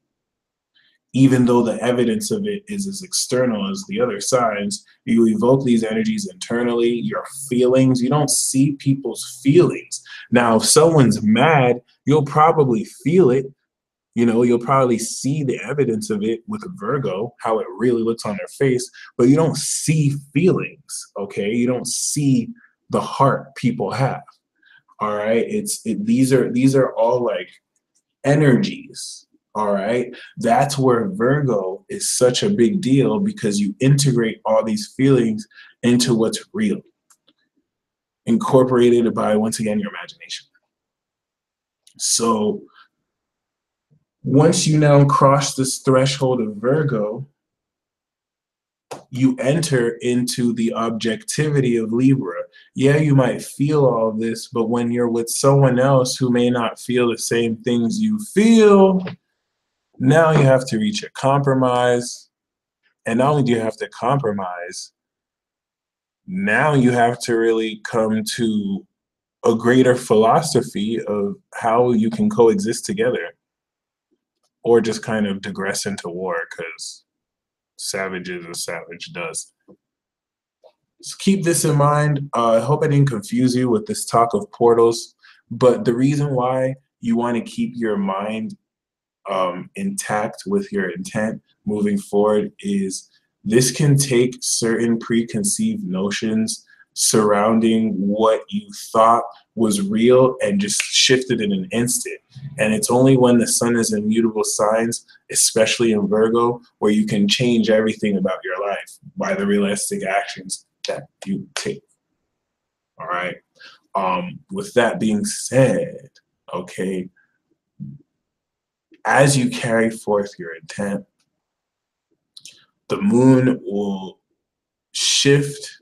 Even though the evidence of it is as external as the other signs, you evoke these energies internally, your feelings. You don't see people's feelings. Now, if someone's mad, you'll probably feel it. You know, you'll probably see the evidence of it with Virgo, how it really looks on their face, but you don't see feelings, okay? You don't see the heart people have, all right? These are all like energies. All right. That's where Virgo is such a big deal, because you integrate all these feelings into what's real, incorporated by, once again, your imagination. So once you now cross this threshold of Virgo, you enter into the objectivity of Libra. Yeah, you might feel all this, but when you're with someone else who may not feel the same things you feel, now you have to reach a compromise. And not only do you have to compromise, now you have to really come to a greater philosophy of how you can coexist together, or just kind of digress into war, because savage is a savage does. So keep this in mind. I hope I didn't confuse you with this talk of portals, but the reason why you want to keep your mind intact with your intent moving forward is this can take certain preconceived notions surrounding what you thought was real and just shift it in an instant. And it's only when the sun is in mutable signs, especially in Virgo, where you can change everything about your life by the realistic actions that you take. All right. With that being said, okay, as you carry forth your intent, the moon will shift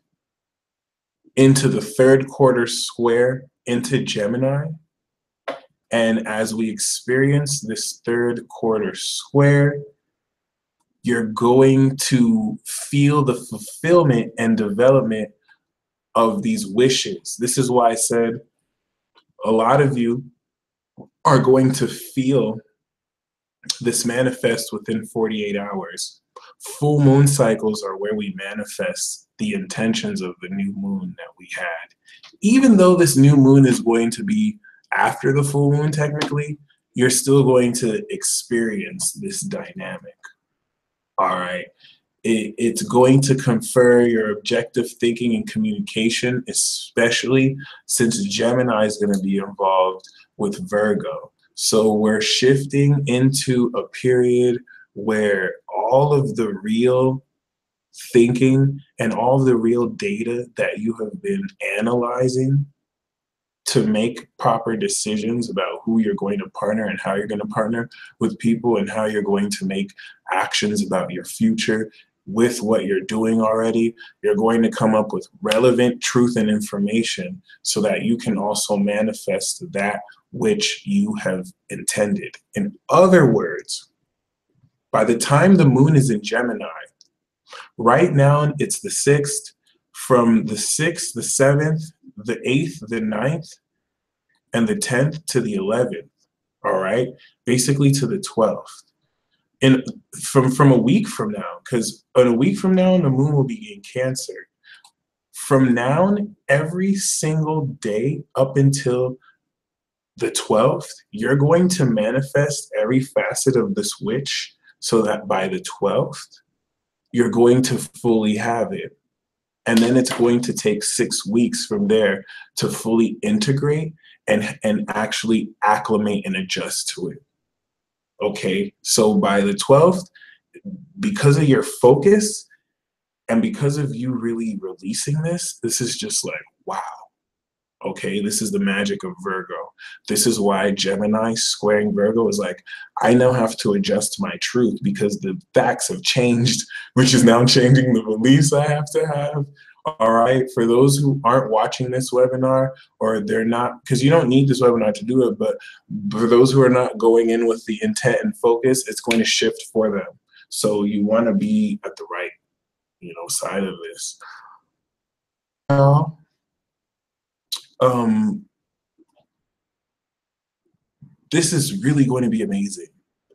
into the third quarter square into Gemini. And as we experience this third quarter square, you're going to feel the fulfillment and development of these wishes. This is why I said a lot of you are going to feel this manifest within 48 hours. Full moon cycles are where we manifest the intentions of the new moon that we had. Even though this new moon is going to be after the full moon, technically, you're still going to experience this dynamic. All right. It's going to confer your objective thinking and communication, especially since Gemini is going to be involved with Virgo. So we're shifting into a period where all of the real thinking and all of the real data that you have been analyzing to make proper decisions about who you're going to partner and how you're going to partner with people and how you're going to make actions about your future with what you're doing already. You're going to come up with relevant truth and information so that you can also manifest that which you have intended. In other words, by the time the moon is in Gemini, right now it's the 6th, from the 6th, the 7th, the 8th, the 9th, and the 10th to the 11th, all right? Basically to the 12th. And from a week from now, because in a week from now, the moon will be in Cancer. From now, every single day up until the 12th, you're going to manifest every facet of the switch so that by the 12th, you're going to fully have it. And then it's going to take 6 weeks from there to fully integrate and actually acclimate and adjust to it. Okay, so by the 12th, because of your focus and because of you really releasing this, this is just like, wow. Okay, this is the magic of Virgo. This is why Gemini squaring Virgo is like, I now have to adjust my truth because the facts have changed, which is now changing the beliefs I have to have. All right, for those who aren't watching this webinar, or they're not, because you don't need this webinar to do it, but for those who are not going in with the intent and focus, it's going to shift for them. So you want to be at the right, side of this. Now, this is really going to be amazing.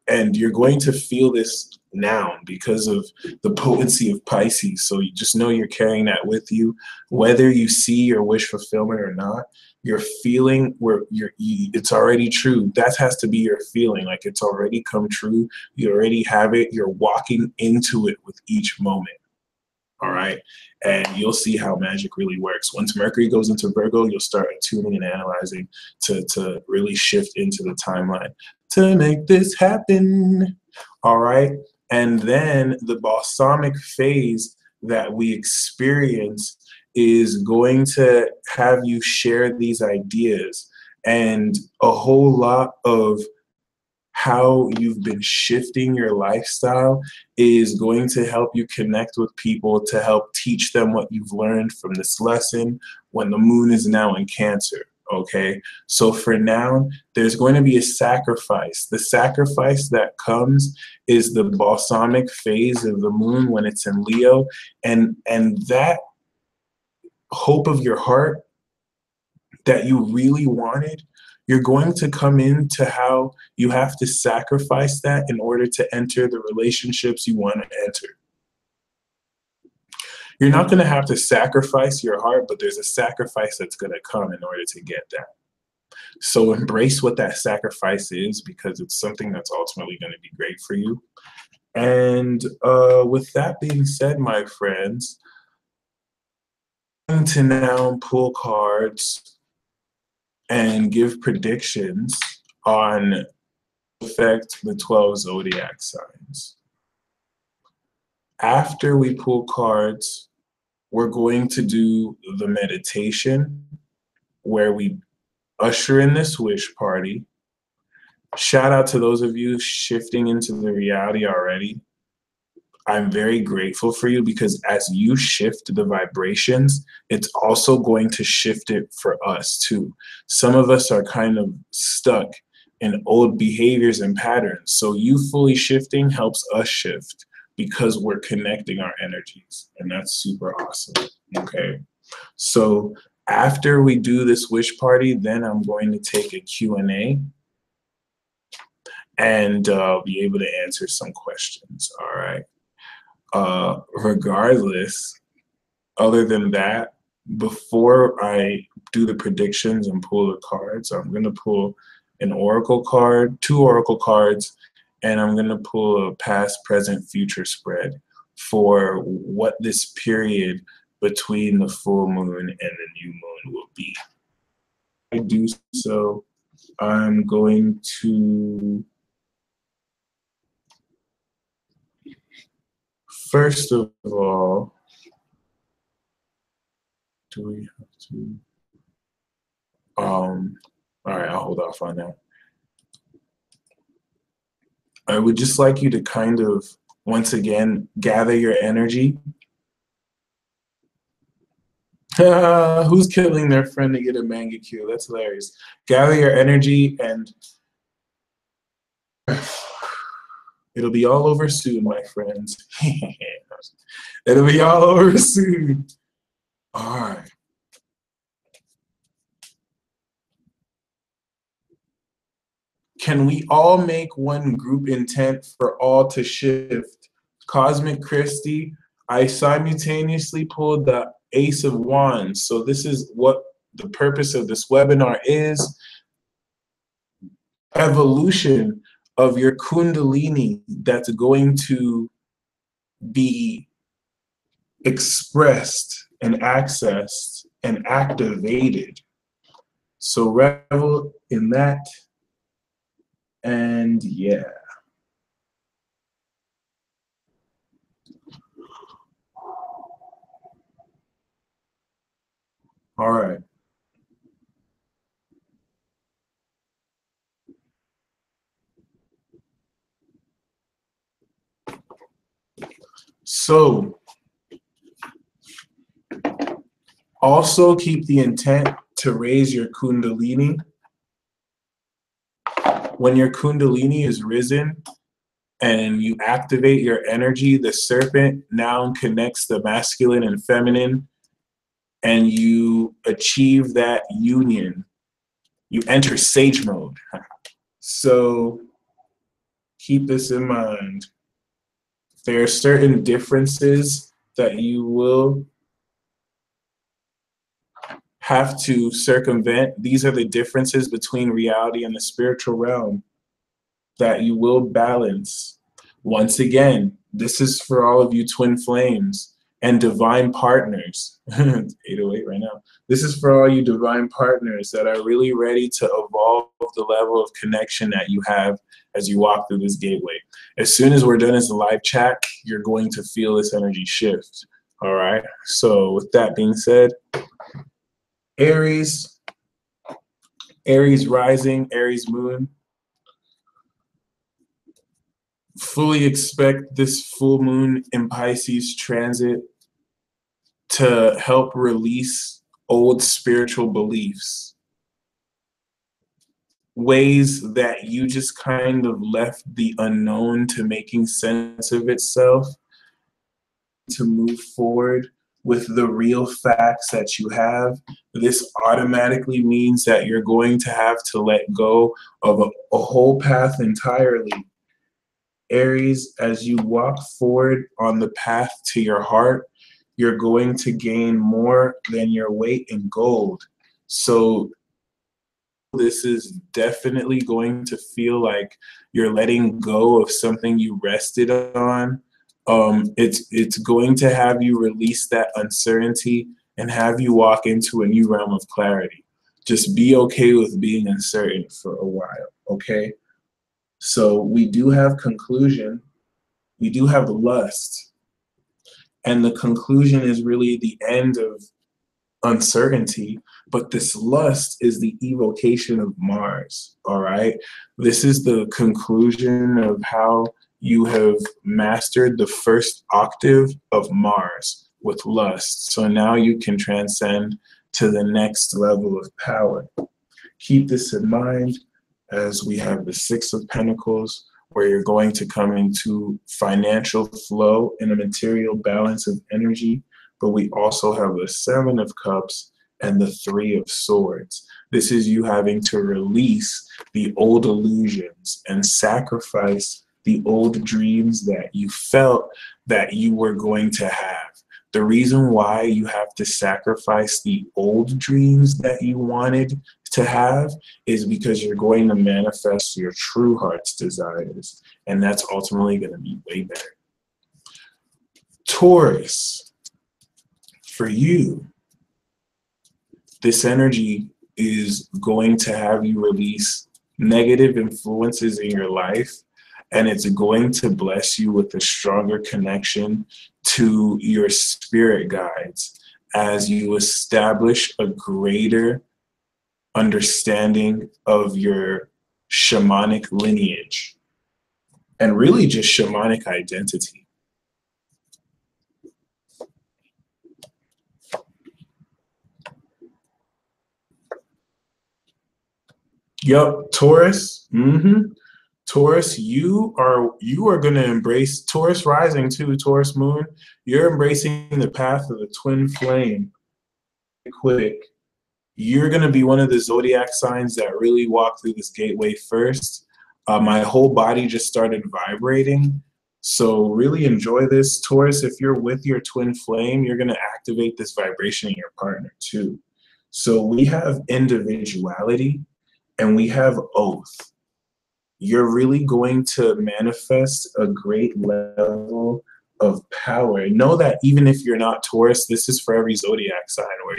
And you're going to feel this now because of the potency of Pisces. So you just know you're carrying that with you. Whether you see your wish fulfillment or not, you're feeling where it's already true. That has to be your feeling, like it's already come true. You already have it. You're walking into it with each moment. All right. And you'll see how magic really works. Once Mercury goes into Virgo, you'll start tuning and analyzing to really shift into the timeline to make this happen. All right. And then the balsamic phase that we experience is going to have you share these ideas, and a whole lot of how you've been shifting your lifestyle is going to help you connect with people to help teach them what you've learned from this lesson when the moon is now in Cancer. Okay, so for now, there's going to be a sacrifice. The sacrifice that comes is the balsamic phase of the moon when it's in Leo, and that hope of your heart that you really wanted, you're going to come into how you have to sacrifice that in order to enter the relationships you want to enter. You're not going to have to sacrifice your heart, but there's a sacrifice that's going to come in order to get that. So embrace what that sacrifice is, because it's something that's ultimately going to be great for you. And with that being said, my friends, I'm going to now pull cards and give predictions on affect the 12 zodiac signs. After we pull cards, we're going to do the meditation where we usher in this wish party. Shout out to those of you shifting into the reality already. I'm very grateful for you, because as you shift the vibrations, it's also going to shift it for us too. Some of us are kind of stuck in old behaviors and patterns. So you fully shifting helps us shift because we're connecting our energies, and that's super awesome. Okay. So after we do this wish party, then I'm going to take a Q&A and be able to answer some questions. All right. Regardless, other than that, before I do the predictions and pull the cards, I'm going to pull an oracle card, 2 oracle cards, and I'm going to pull a past, present, future spread for what this period between the full moon and the new moon will be. I do so, I'm going to, first of all, do we have to? All right, I'll hold off on that. I would just like you to kind of Once again, gather your energy. Who's killing their friend to get a manga Q? That's hilarious. Gather your energy and it'll be all over soon, my friends. It'll be all over soon. All right. Can we all make one group intent for all to shift? Cosmic Christie, I simultaneously pulled the Ace of Wands. So this is what the purpose of this webinar is. Evolution of your Kundalini that's going to be expressed and accessed and activated. So revel in that. And yeah. All right. So also keep the intent to raise your Kundalini. When your Kundalini is risen and you activate your energy, the serpent now connects the masculine and feminine, and you achieve that union. You enter sage mode. So keep this in mind. There are certain differences that you will have to circumvent. These are the differences between reality and the spiritual realm that you will balance. Once again, this is for all of you twin flames and divine partners. 808 right now. This is for all you divine partners that are really ready to evolve the level of connection that you have as you walk through this gateway. As soon as we're done as a live chat, you're going to feel this energy shift. All right. So with that being said, Aries rising, Aries moon. Fully expect this full moon in Pisces transit to help release old spiritual beliefs, ways that you just kind of left the unknown to making sense of itself, to move forward with the real facts that you have. This automatically means that you're going to have to let go of a whole path entirely. Aries, as you walk forward on the path to your heart, you're going to gain more than your weight in gold. So this is definitely going to feel like you're letting go of something you rested on. It's going to have you release that uncertainty and have you walk into a new realm of clarity. Just be okay with being uncertain for a while, okay? So we do have conclusion, we do have lust, and the conclusion is really the end of uncertainty, but this lust is the evocation of Mars, all right? This is the conclusion of how you have mastered the first octave of Mars with lust. So now you can transcend to the next level of power. Keep this in mind as we have the Six of Pentacles, where you're going to come into financial flow and a material balance of energy. But we also have the Seven of Cups and the Three of Swords. This is you having to release the old illusions and sacrifice the old dreams that you felt that you were going to have. The reason why you have to sacrifice the old dreams that you wanted to have is because you're going to manifest your true heart's desires, and that's ultimately going to be way better. Taurus, for you, this energy is going to have you release negative influences in your life, and it's going to bless you with a stronger connection to your spirit guides as you establish a greater understanding of your shamanic lineage. and really just shamanic identity. Yep, Taurus. Taurus, you are going to embrace Taurus rising too, Taurus moon. You're embracing the path of the twin flame. Quick. You're going to be one of the zodiac signs that really walk through this gateway first. My whole body just started vibrating. So really enjoy this. Taurus, if you're with your twin flame, you're going to activate this vibration in your partner too. So we have individuality and we have oath. You're really going to manifest a great level of power. Know that even if you're not Taurus, this is for every zodiac sign where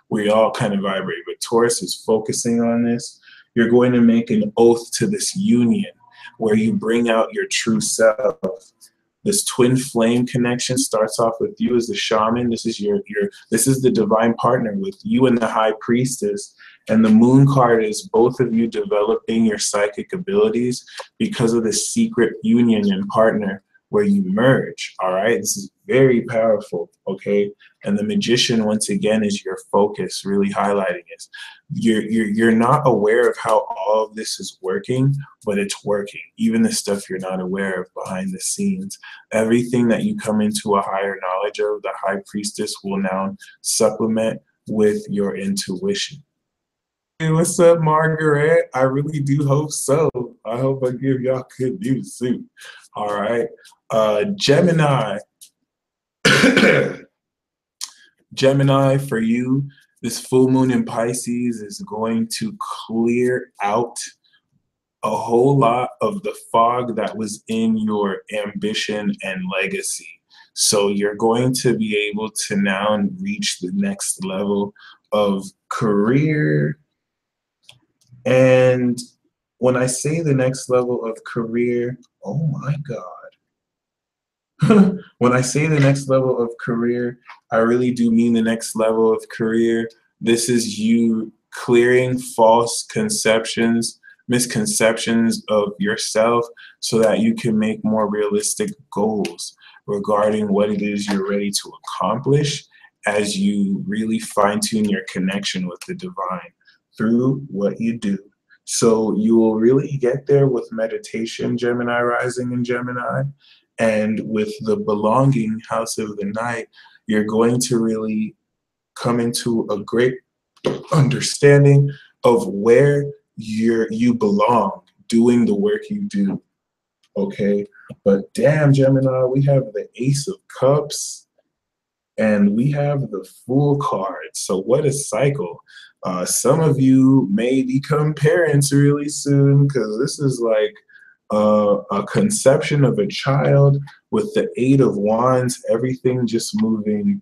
we all kind of vibrate, but Taurus is focusing on this. You're going to make an oath to this union where you bring out your true self. This twin flame connection starts off with you as the shaman. This is this is the divine partner with you and the high priestess. And the moon card is both of you developing your psychic abilities because of this secret union and partner where you merge. All right, this is very powerful. Okay, and the magician once again is your focus, really highlighting it. You're not aware of how all of this is working, but it's working. Even the stuff you're not aware of behind the scenes, everything that you come into a higher knowledge of, the high priestess will now supplement with your intuition. Hey, what's up, Margaret? I really do hope so. I hope I give y'all good news soon. All right. Gemini. Gemini, for you, this full moon in Pisces is going to clear out a whole lot of the fog that was in your ambition and legacy. So you're going to be able to now reach the next level of career. And when I say the next level of career, oh my God. When I say the next level of career, I really do mean the next level of career. This is you clearing false conceptions, misconceptions of yourself so that you can make more realistic goals regarding what it is you're ready to accomplish as you really fine-tune your connection with the divine through what you do. So you will really get there with meditation, Gemini rising and Gemini. And with the belonging house of the night, you're going to really come into a great understanding of where you belong doing the work you do. Okay, but damn, Gemini, we have the Ace of Cups and we have the Fool card. So what a cycle. Some of you may become parents really soon because this is like a conception of a child with the Eight of Wands, everything just moving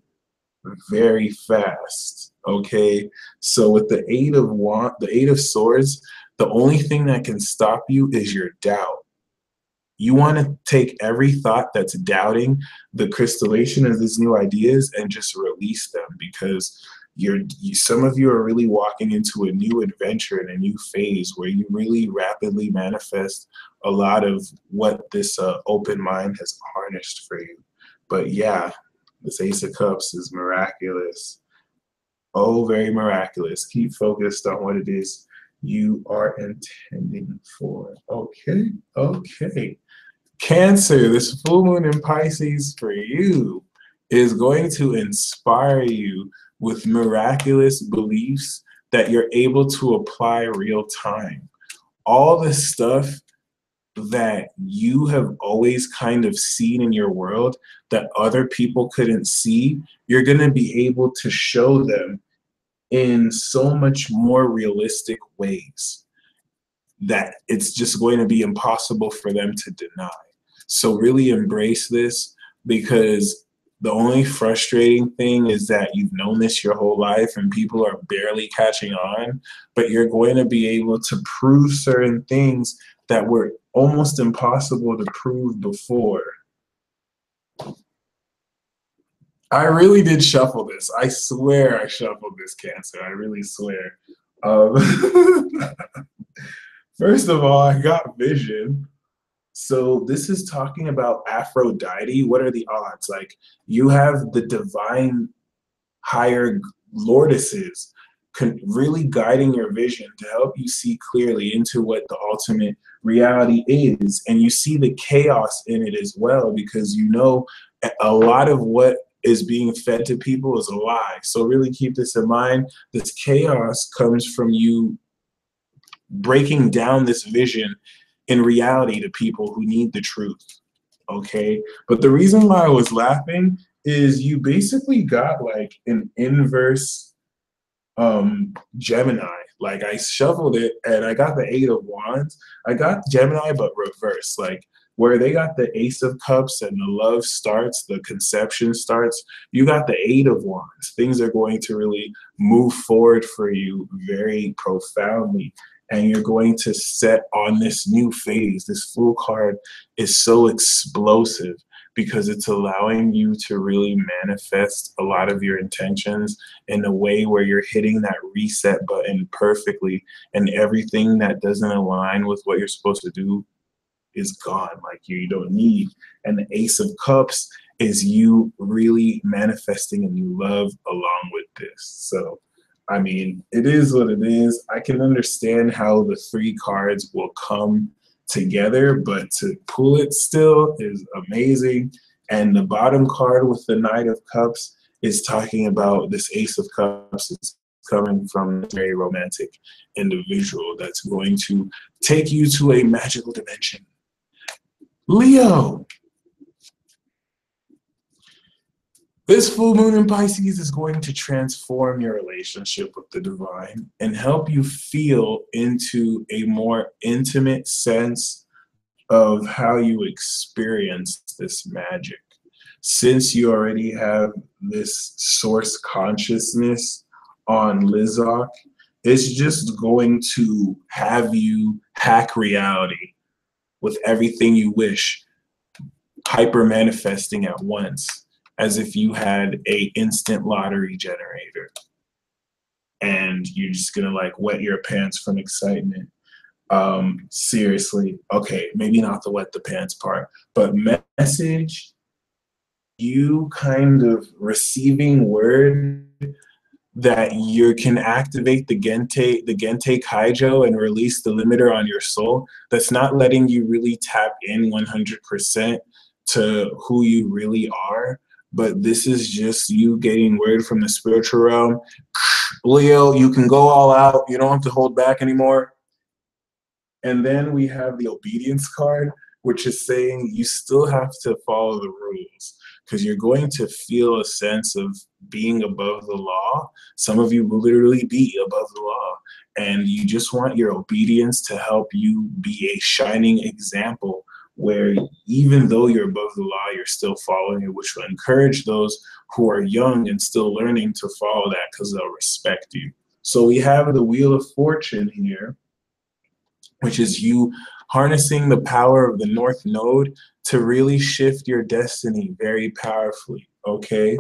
very fast. Okay, so with the Eight of Swords, the only thing that can stop you is your doubt. You want to take every thought that's doubting the crystallization of these new ideas and just release them because some of you are really walking into a new adventure and a new phase where you really rapidly manifest a lot of what this open mind has harnessed for you. But yeah, this Ace of Cups is miraculous. Oh, very miraculous. Keep focused on what it is you are intending for. Okay, okay. Cancer, this full moon in Pisces for you is going to inspire you with miraculous beliefs that you're able to apply real time. All the stuff that you have always kind of seen in your world that other people couldn't see, you're going to be able to show them in so much more realistic ways that it's just going to be impossible for them to deny. So really embrace this because the only frustrating thing is that you've known this your whole life and people are barely catching on, but you're going to be able to prove certain things that were almost impossible to prove before. I really did shuffle this. I swear I shuffled this, Cancer. I really swear. First of all, I got vision. So this is talking about Aphrodite. What are the odds? Like, you have the divine higher lordesses really guiding your vision to help you see clearly into what the ultimate reality is. And you see the chaos in it as well, because you know a lot of what is being fed to people is a lie. So really keep this in mind. This chaos comes from you breaking down this vision in reality to people who need the truth. Okay, but the reason why I was laughing is you basically got like an inverse Gemini. Like, I shuffled it and I got the Eight of Wands. I got Gemini but reverse, like where they got the Ace of Cups and the love starts, the conception starts. You got the Eight of Wands. Things are going to really move forward for you very profoundly, and you're going to set on this new phase. This Fool card is so explosive because it's allowing you to really manifest a lot of your intentions in a way where you're hitting that reset button perfectly, and everything that doesn't align with what you're supposed to do is gone. Like, you don't need. And the Ace of Cups is you really manifesting a new love along with this. So I mean, it is what it is. I can understand how the three cards will come together, but to pull it still is amazing. And the bottom card with the Knight of Cups is talking about this Ace of Cups is coming from a very romantic individual that's going to take you to a magical dimension. Leo, this full moon in Pisces is going to transform your relationship with the divine and help you feel into a more intimate sense of how you experience this magic. Since you already have this source consciousness on Lizak, it's just going to have you hack reality with everything you wish, hyper manifesting at once, as if you had a instant lottery generator and you're just gonna like wet your pants from excitement. Seriously, okay, maybe not the wet the pants part, but message, you kind of receiving word that you can activate the Gente Kaijo and release the limiter on your soul. That's not letting you really tap in 100% to who you really are. But this is just you getting word from the spiritual realm. Leo, you can go all out. You don't have to hold back anymore. And then we have the obedience card, which is saying you still have to follow the rules, because you're going to feel a sense of being above the law. Some of you will literally be above the law, and you just want your obedience to help you be a shining example where even though you're above the law, you're still following it, which will encourage those who are young and still learning to follow that because they'll respect you. So we have the Wheel of Fortune here, which is you harnessing the power of the North Node to really shift your destiny very powerfully, okay?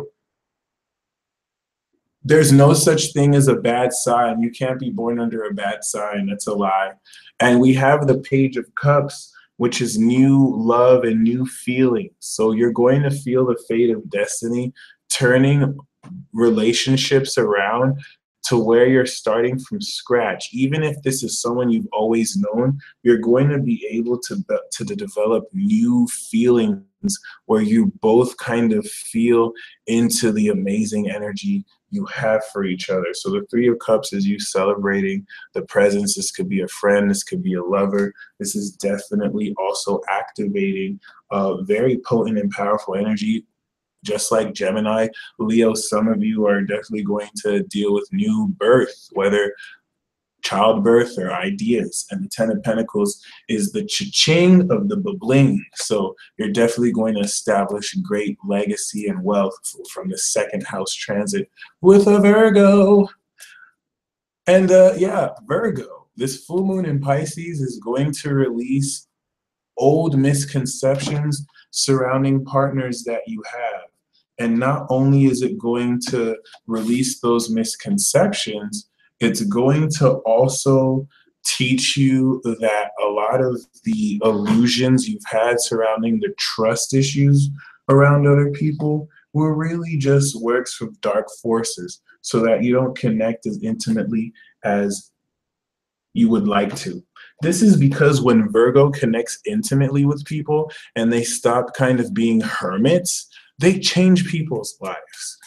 There's no such thing as a bad sign. You can't be born under a bad sign. That's a lie. And we have the Page of Cups, which is new love and new feelings. So you're going to feel the fate of destiny turning relationships around to where you're starting from scratch. Even if this is someone you've always known, you're going to be able to develop new feelings where you both kind of feel into the amazing energy you have for each other. So the Three of Cups is you celebrating the presence. This could be a friend, this could be a lover. This is definitely also activating very potent and powerful energy. Just like Gemini, Leo, some of you are definitely going to deal with new birth, whether childbirth or ideas. And the Ten of Pentacles is the cha-ching of the bling. So you're definitely going to establish great legacy and wealth from the second house transit with a Virgo. And yeah, Virgo, this full moon in Pisces is going to release old misconceptions surrounding partners that you have. And not only is it going to release those misconceptions, it's going to also teach you that a lot of the illusions you've had surrounding the trust issues around other people were really just works of dark forces, so that you don't connect as intimately as you would like to. This is because when Virgo connects intimately with people and they stop kind of being hermits, they change people's lives.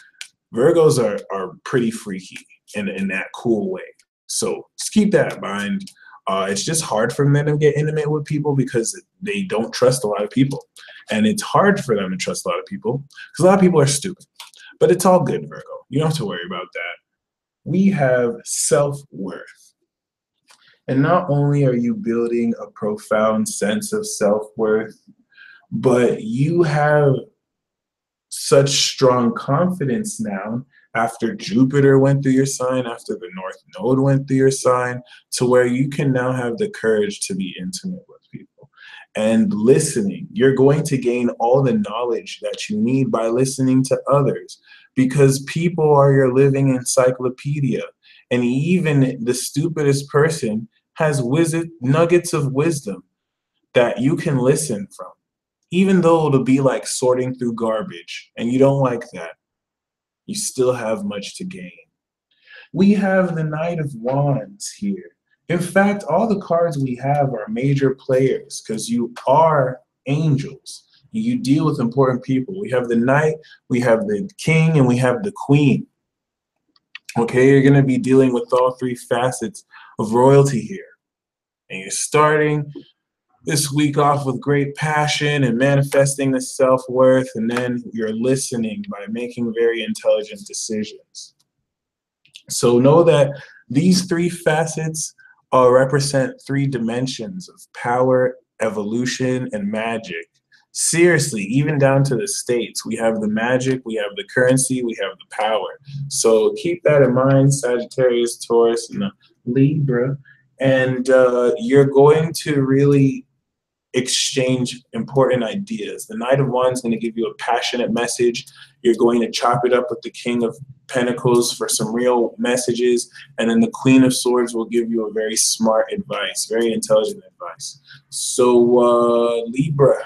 Virgos are pretty freaky in that cool way. So just keep that in mind. It's just hard for them to get intimate with people because they don't trust a lot of people. And it's hard for them to trust a lot of people because a lot of people are stupid. But it's all good, Virgo. You don't have to worry about that. We have self-worth. And not only are you building a profound sense of self-worth, but you have such strong confidence now after Jupiter went through your sign, after the North Node went through your sign, to where you can now have the courage to be intimate with people. And listening, you're going to gain all the knowledge that you need by listening to others, because people are your living encyclopedia. And even the stupidest person has nuggets of wisdom that you can listen from, even though it'll be like sorting through garbage and you don't like that, you still have much to gain. We have the Knight of Wands here. In fact, all the cards we have are major players because you are angels. You deal with important people. We have the Knight, we have the King, and we have the Queen. Okay, you're going to be dealing with all three facets of royalty here. And you're starting this week off with great passion and manifesting the self-worth, and then you're listening by making very intelligent decisions. So know that these three facets represent three dimensions of power, evolution, and magic. Seriously, even down to the states, we have the magic, we have the currency, we have the power. So keep that in mind, Sagittarius, Taurus, and Libra, and you're going to really exchange important ideas. The Knight of Wands is going to give you a passionate message. You're going to chop it up with the King of Pentacles for some real messages. And then the Queen of Swords will give you a very smart advice, very intelligent advice. So Libra,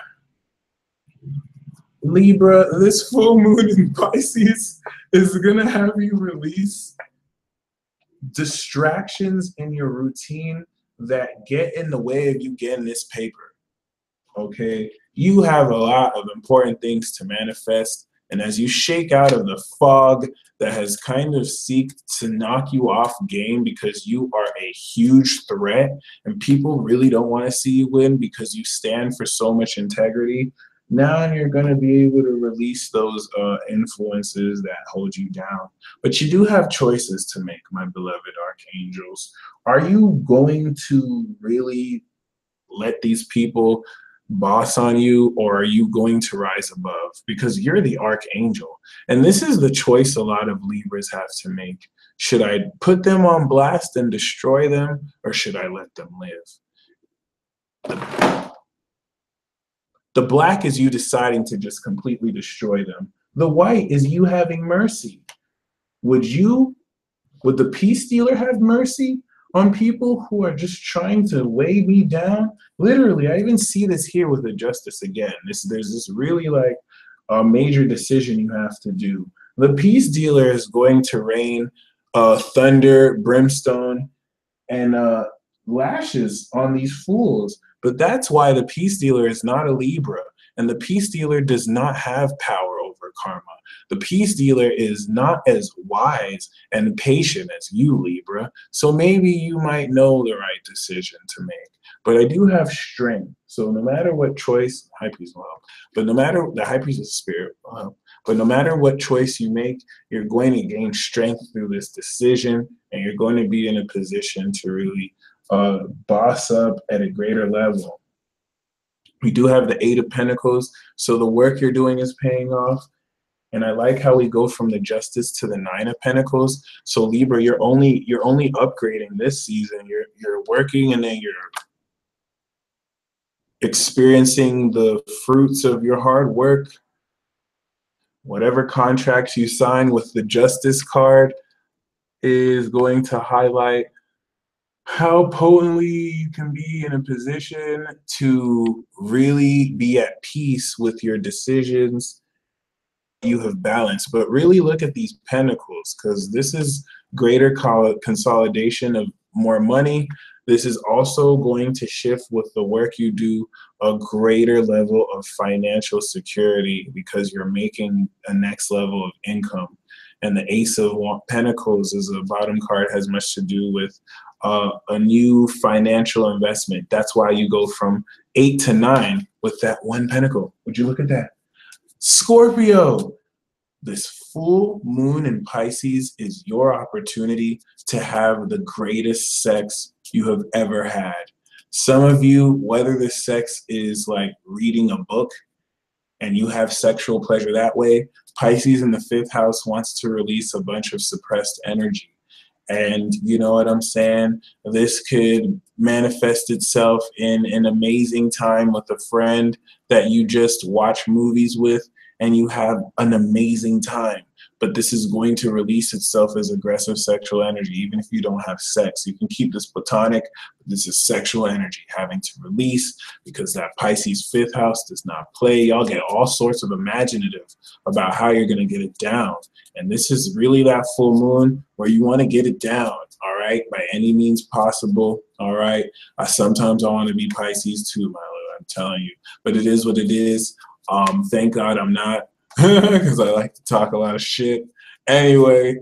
this full moon in Pisces is going to have you release distractions in your routine that get in the way of you getting this paper. Okay, you have a lot of important things to manifest, and as you shake out of the fog that has kind of seeked to knock you off game because you are a huge threat and people really don't want to see you win because you stand for so much integrity, now you're going to be able to release those influences that hold you down. But you do have choices to make, my beloved archangels. Are you going to really let these people boss on you, or are you going to rise above? Because you're the archangel. And this is the choice a lot of Libras have to make. Should I put them on blast and destroy them, or should I let them live? The black is you deciding to just completely destroy them. The white is you having mercy. Would the peace dealer have mercy on people who are just trying to weigh me down? Literally, I even see this here with the justice again. There's this really like a major decision you have to do. The peace dealer is going to rain thunder, brimstone, and lashes on these fools. But that's why the peace dealer is not a Libra. And the peace dealer does not have power over karma. The peace dealer is not as wise and patient as you, Libra. So maybe you might know the right decision to make. But I do have strength. So no matter what choice, high priest will help. But no matter, the high priest is spirit will help. But no matter what choice you make, you're going to gain strength through this decision, and you're going to be in a position to really boss up at a greater level. We do have the Eight of Pentacles, so the work you're doing is paying off. And I like how we go from the Justice to the Nine of Pentacles. So Libra, you're only upgrading this season. You're working, and then you're experiencing the fruits of your hard work. Whatever contracts you sign with the Justice card is going to highlight how potently you can be in a position to really be at peace with your decisions you have balanced. But really look at these pentacles, because this is greater consolidation of more money. This is also going to shift with the work you do, a greater level of financial security, because you're making a next level of income. And the Ace of Pentacles is a bottom card, has much to do with a new financial investment. That's why you go from 8 to 9 with that one pentacle. Would you look at that? Scorpio, this full moon in Pisces is your opportunity to have the greatest sex you have ever had. Some of you, whether the sex is like reading a book and you have sexual pleasure that way, Pisces in the 5th house wants to release a bunch of suppressed energy. And you know what I'm saying? This could manifest itself in an amazing time with a friend that you just watch movies with, and you have an amazing time. But this is going to release itself as aggressive sexual energy. Even if you don't have sex, you can keep this platonic, but this is sexual energy having to release, because that Pisces 5th house does not play. Y'all get all sorts of imaginative about how you're going to get it down. And this is really that full moon where you want to get it down, all right, by any means possible, all right? Sometimes I want to be Pisces too, Milo, I'm telling you. But it is what it is. Thank God I'm not, because I like to talk a lot of shit. Anyway,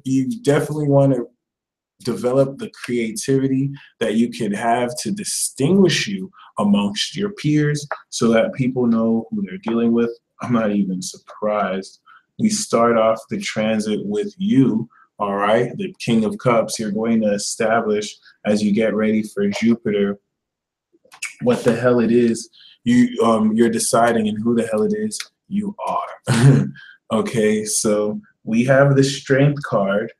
you definitely want to develop the creativity that you can have to distinguish you amongst your peers so that people know who they're dealing with. I'm not even surprised. We start off the transit with you, all right? The King of Cups. You're going to establish, as you get ready for Jupiter, what the hell it is you're deciding, and who the hell it is you are. Okay, so we have the Strength card.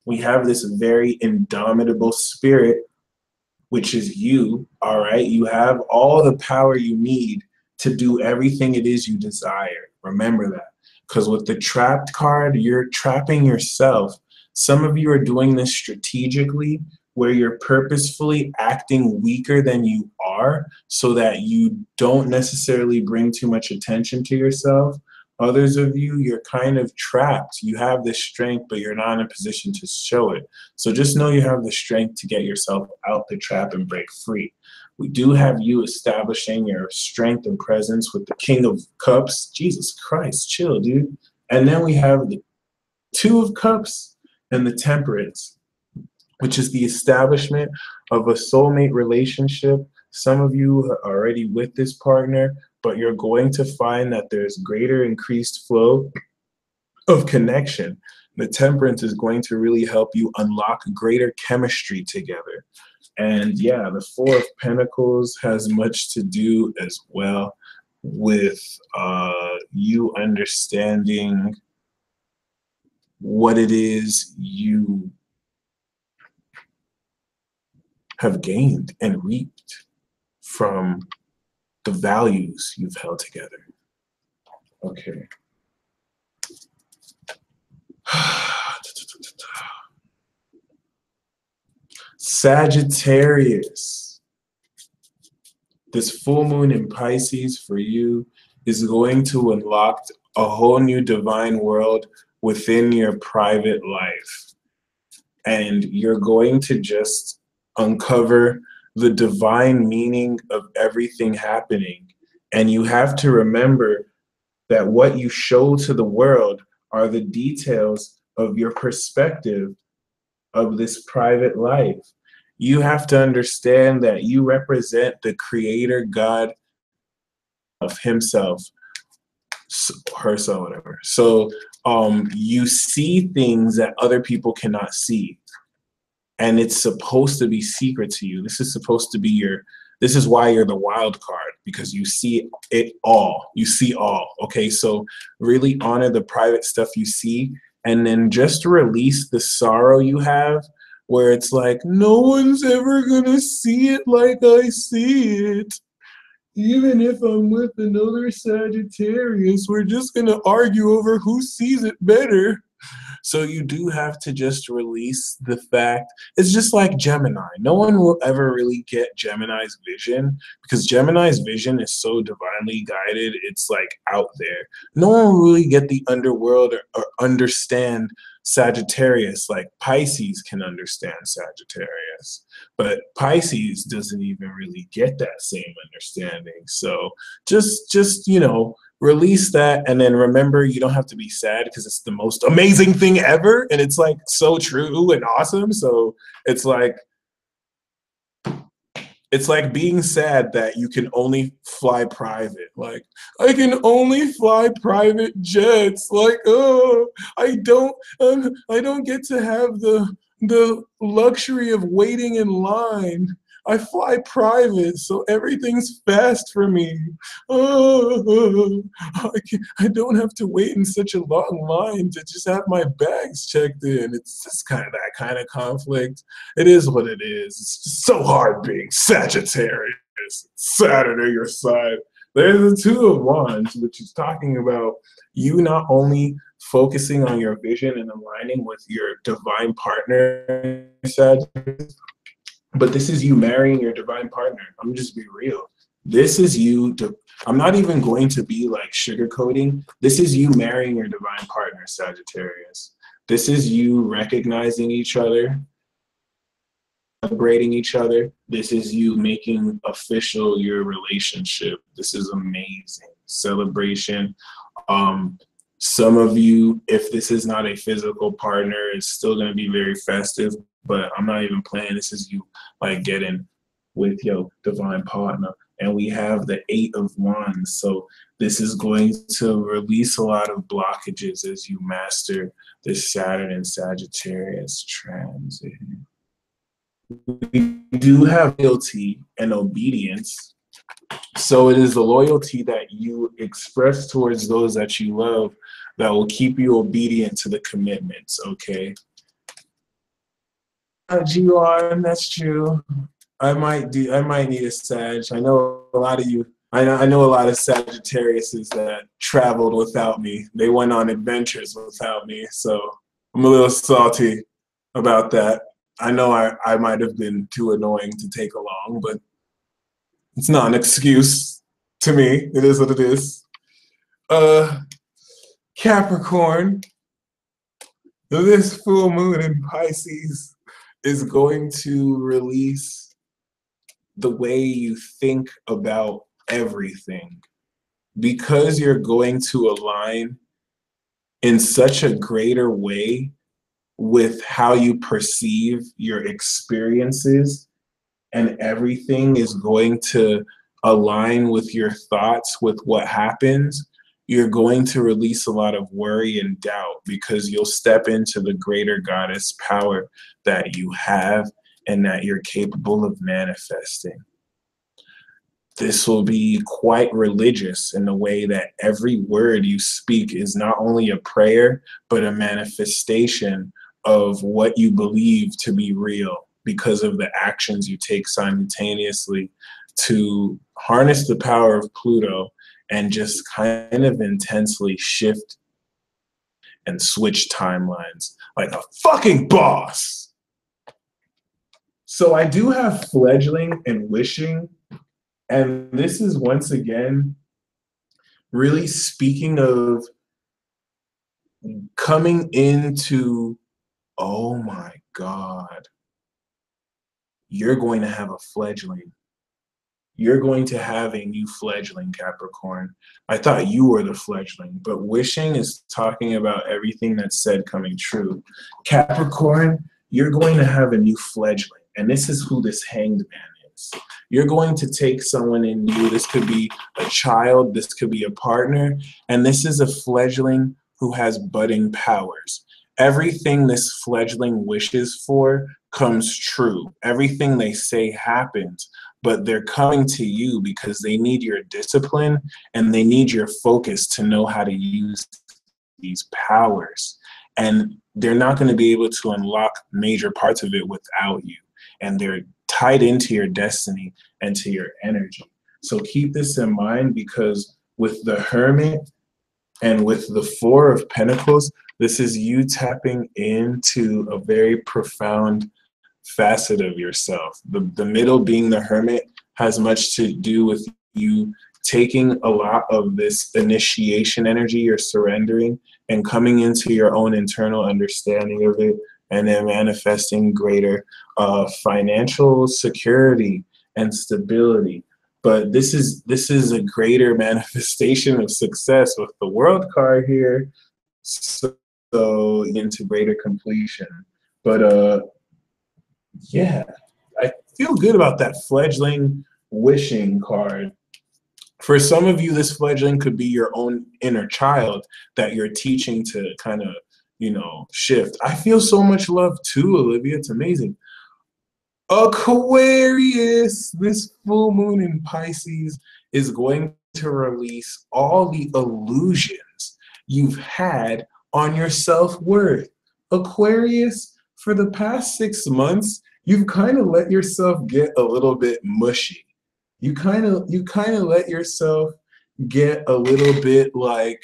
We have this very indomitable spirit, which is you, all right? You have all the power you need to do everything it is you desire. Remember that. Because with the Trapped card, you're trapping yourself. Some of you are doing this strategically, where you're purposefully acting weaker than you are so that you don't necessarily bring too much attention to yourself. Others of you, you're kind of trapped. You have this strength, but you're not in a position to show it. So just know you have the strength to get yourself out the trap and break free. We do have you establishing your strength and presence with the King of Cups. Jesus Christ, chill, dude. And then we have the Two of Cups and the Temperance, which is the establishment of a soulmate relationship. Some of you are already with this partner, but you're going to find that there's greater increased flow of connection. The Temperance is going to really help you unlock greater chemistry together. And yeah, the Four of Pentacles has much to do as well with you understanding what it is you have gained and reaped from the values you've held together. Okay. Sagittarius, this full moon in Pisces for you is going to unlock a whole new divine world within your private life. And you're going to just uncover the divine meaning of everything happening. And you have to remember that what you show to the world are the details of your perspective of this private life. You have to understand that you represent the creator God of himself, herself, whatever. So you see things that other people cannot see. And it's supposed to be secret to you. This is supposed to be this is why you're the wild card, because you see it all. You see all, okay? So really honor the private stuff you see, and then just release the sorrow you have, where it's like, no one's ever gonna see it like I see it. Even if I'm with another Sagittarius, we're just gonna argue over who sees it better. So you do have to just release the fact. It's just like Gemini. No one will ever really get Gemini's vision because Gemini's vision is so divinely guided. It's like out there. No one will really get the underworld or understand Sagittarius like Pisces can understand Sagittarius. But Pisces doesn't even really get that same understanding. So just release that, and then remember, you don't have to be sad because it's the most amazing thing ever, and it's like so true and awesome. So it's like being sad that you can only fly private. Like, I can only fly private jets. Like, oh, I don't get to have the luxury of waiting in line. I fly private, so everything's fast for me. Oh, I don't have to wait in such a long line to just have my bags checked in. It's just kind of that kind of conflict. It is what it is. It's just so hard being Sagittarius. Saturn on your side. There's the Two of Wands, which is talking about you not only focusing on your vision and aligning with your divine partner, Sagittarius, but this is you marrying your divine partner. I'm just be real. This is you. I'm not even going to be like sugarcoating. This is you marrying your divine partner, Sagittarius. This is you recognizing each other, celebrating each other. This is you making official your relationship. This is amazing. Celebration. Some of you, if this is not a physical partner, it's still going to be very festive, but I'm not even playing. This is you like getting with your divine partner. And we have the Eight of Wands. So this is going to release a lot of blockages as you master this Saturn and Sagittarius transit. We do have loyalty and obedience. So it is the loyalty that you express towards those that you love that will keep you obedient to the commitments, okay? G1, that's true. I might need a Sag. I know a lot of you. I know a lot of Sagittariuses that traveled without me. They went on adventures without me. So I'm a little salty about that. I know I might have been too annoying to take along, but it's not an excuse to me. It is what it is. Capricorn, this full moon in Pisces is going to release the way you think about everything. Because you're going to align in such a greater way with how you perceive your experiences, and everything is going to align with your thoughts with what happens, you're going to release a lot of worry and doubt because you'll step into the greater goddess power that you have and that you're capable of manifesting. This will be quite religious in the way that every word you speak is not only a prayer, but a manifestation of what you believe to be real because of the actions you take simultaneously to harness the power of Pluto and just kind of intensely shift and switch timelines like a fucking boss. So I do have fledgling and wishing, and this is once again really speaking of coming into, oh my God, you're going to have a fledgling. You're going to have a new fledgling, Capricorn. I thought you were the fledgling, but wishing is talking about everything that's said coming true. Capricorn, you're going to have a new fledgling, and this is who this hanged man is. You're going to take someone in you. This could be a child, this could be a partner, and this is a fledgling who has budding powers. Everything this fledgling wishes for comes true. Everything they say happens, but they're coming to you because they need your discipline and they need your focus to know how to use these powers. And they're not going to be able to unlock major parts of it without you. And they're tied into your destiny and to your energy. So keep this in mind, because with the Hermit And with the Four of Pentacles, this is you tapping into a very profound facet of yourself. The middle being the Hermit has much to do with you taking a lot of this initiation energy or surrendering and coming into your own internal understanding of it, and then manifesting greater financial security and stability. But this is a greater manifestation of success with the World card here, so into greater completion. But yeah, I feel good about that fledgling wishing card. For some of you, this fledgling could be your own inner child that you're teaching to kind of, shift. I feel so much love too, Olivia. It's amazing. Aquarius, this full moon in Pisces is going to release all the illusions you've had on your self-worth. Aquarius, for the past 6 months, you've kind of let yourself get a little bit mushy. You kind of let yourself get a little bit like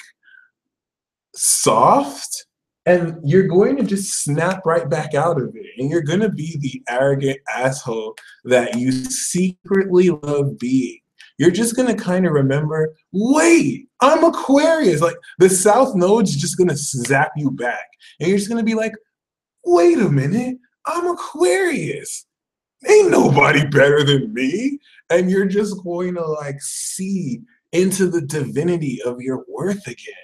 soft, and you're going to just snap right back out of it, and you're going to be the arrogant asshole that you secretly love being. You're just going to kind of remember, wait, I'm Aquarius. Like the South Node's just going to zap you back, and you're just going to be like, wait a minute, I'm Aquarius. Ain't nobody better than me. And you're just going to like see into the divinity of your worth again.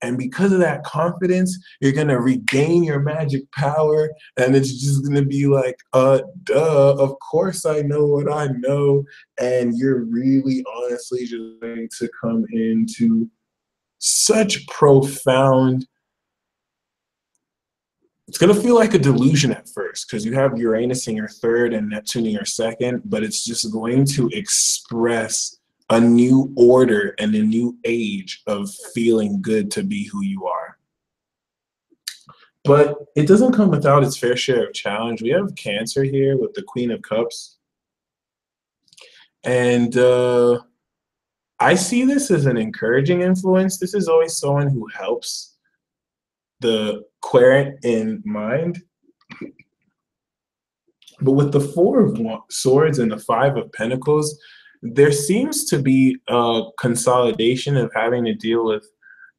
And because of that confidence, you're going to regain your magic power. And it's just going to be like, duh, of course I know what I know. And you're really honestly just going to come into such profound, it's going to feel like a delusion at first because you have Uranus in your third and Neptune in your second, but it's just going to express a new order and a new age of feeling good to be who you are. But it doesn't come without its fair share of challenge. We have Cancer here with the Queen of Cups. And I see this as an encouraging influence. This is always someone who helps the querent in mind. But with the Four of Swords and the Five of Pentacles, there seems to be a consolidation of having to deal with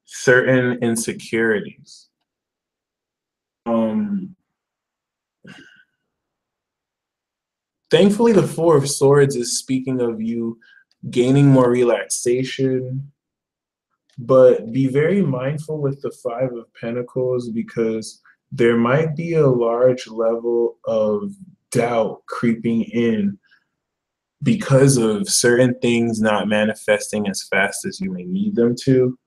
certain insecurities. Thankfully, the Four of Swords is speaking of you gaining more relaxation, but be very mindful with the Five of Pentacles because there might be a large level of doubt creeping in because of certain things not manifesting as fast as you may need them to.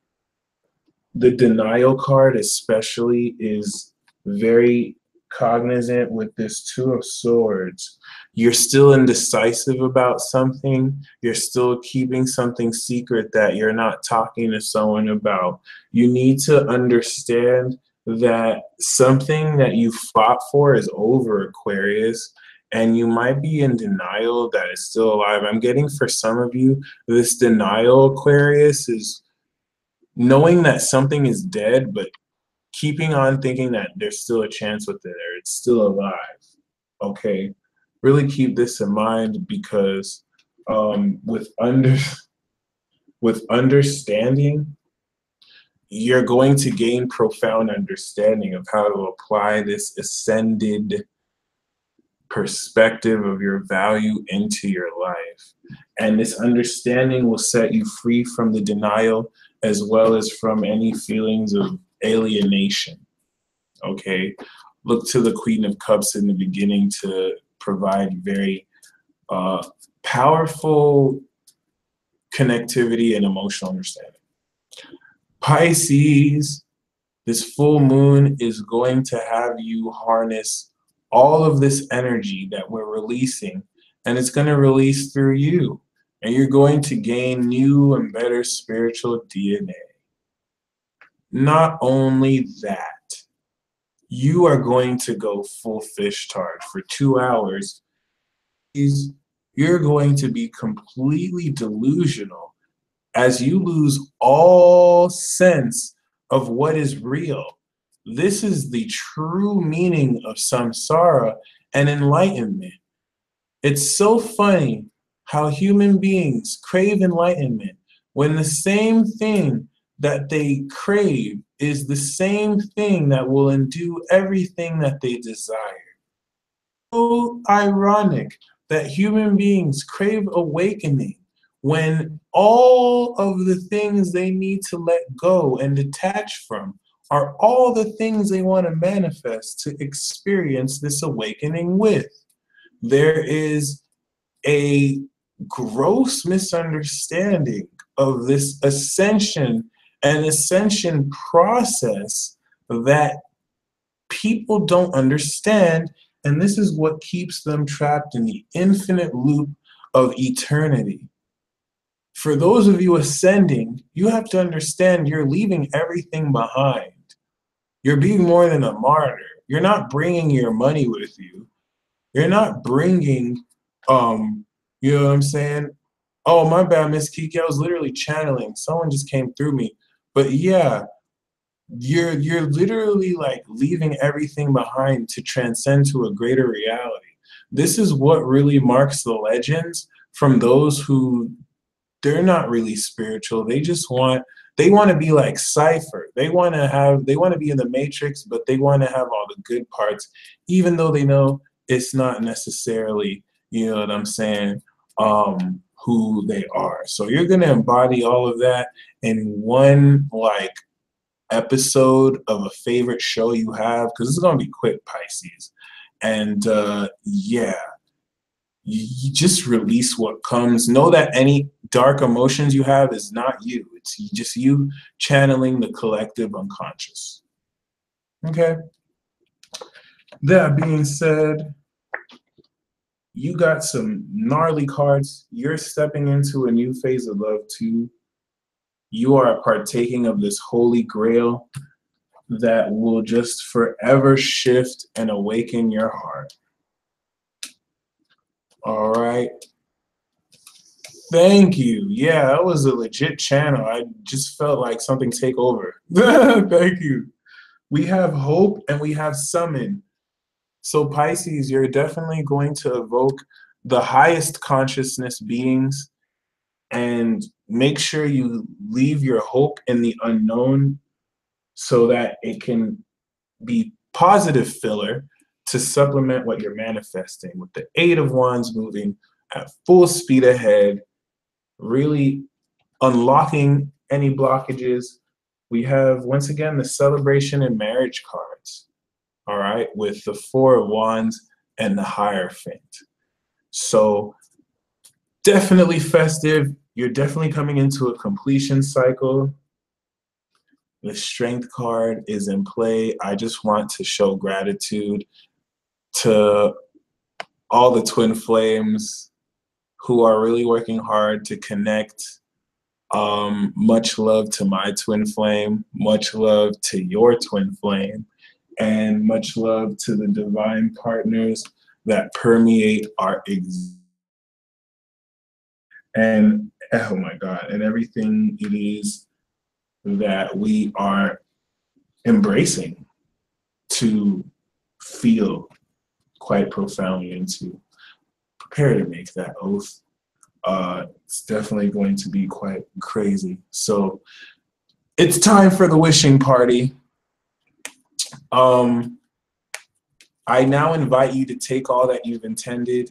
The denial card especially is very cognizant with this Two of Swords. You're still indecisive about something. You're still keeping something secret that you're not talking to someone about. You need to understand that something that you fought for is over, Aquarius, and you might be in denial that it's still alive. I'm getting for some of you, this denial, Aquarius, is knowing that something is dead, but keeping on thinking that there's still a chance with it or it's still alive. Okay, really keep this in mind because with understanding, you're going to gain profound understanding of how to apply this ascended perspective of your value into your life. And this understanding will set you free from the denial as well as from any feelings of alienation. Okay, look to the Queen of Cups in the beginning to provide very powerful connectivity and emotional understanding. Pisces, this full moon is going to have you harness all of this energy that we're releasing, and it's going to release through you, and you're going to gain new and better spiritual DNA. Not only that, you are going to go full fish tart for 2 hours. You're going to be completely delusional as you lose all sense of what is real. This is the true meaning of samsara and enlightenment. It's so funny how human beings crave enlightenment when the same thing that they crave is the same thing that will undo everything that they desire. So ironic that human beings crave awakening when all of the things they need to let go and detach from are all the things they want to manifest to experience this awakening with. There is a gross misunderstanding of this ascension and ascension process that people don't understand, and this is what keeps them trapped in the infinite loop of eternity. For those of you ascending, you have to understand you're leaving everything behind. You're being more than a martyr. You're not bringing your money with you. You're not bringing, you know what I'm saying? Oh, my bad, Miss Kiki. I was literally channeling. Someone just came through me. But yeah, you're literally like leaving everything behind to transcend to a greater reality. This is what really marks the legends from those who they're not really spiritual. They want to be like Cypher. They want to be in the Matrix, but they want to have all the good parts, even though they know it's not necessarily, you know what I'm saying, who they are. So you're gonna embody all of that in one like episode of a favorite show you have, because it's gonna be quick, Pisces. And yeah, you just release what comes. Know that any dark emotions you have is not you. It's just you channeling the collective unconscious. Okay. That being said, you got some gnarly cards. You're stepping into a new phase of love too. You are partaking of this holy grail that will just forever shift and awaken your heart. All right. Thank you. Yeah, that was a legit channel. I just felt like something take over. Thank you. We have hope and we have summon. So Pisces, you're definitely going to evoke the highest consciousness beings, and make sure you leave your hope in the unknown so that it can be positive filler to supplement what you're manifesting, with the Eight of Wands moving at full speed ahead, really unlocking any blockages. We have, once again, the celebration and marriage cards, all right, with the Four of Wands and the Hierophant. So definitely festive. You're definitely coming into a completion cycle. The Strength card is in play. I just want to show gratitude to all the twin flames who are really working hard to connect. Much love to my twin flame, much love to your twin flame, and much love to the divine partners that permeate our existence. And oh my God, and everything it is that we are embracing to feel quite profoundly into. Prepare to make that oath. It's definitely going to be quite crazy. So it's time for the wishing party. I now invite you to take all that you've intended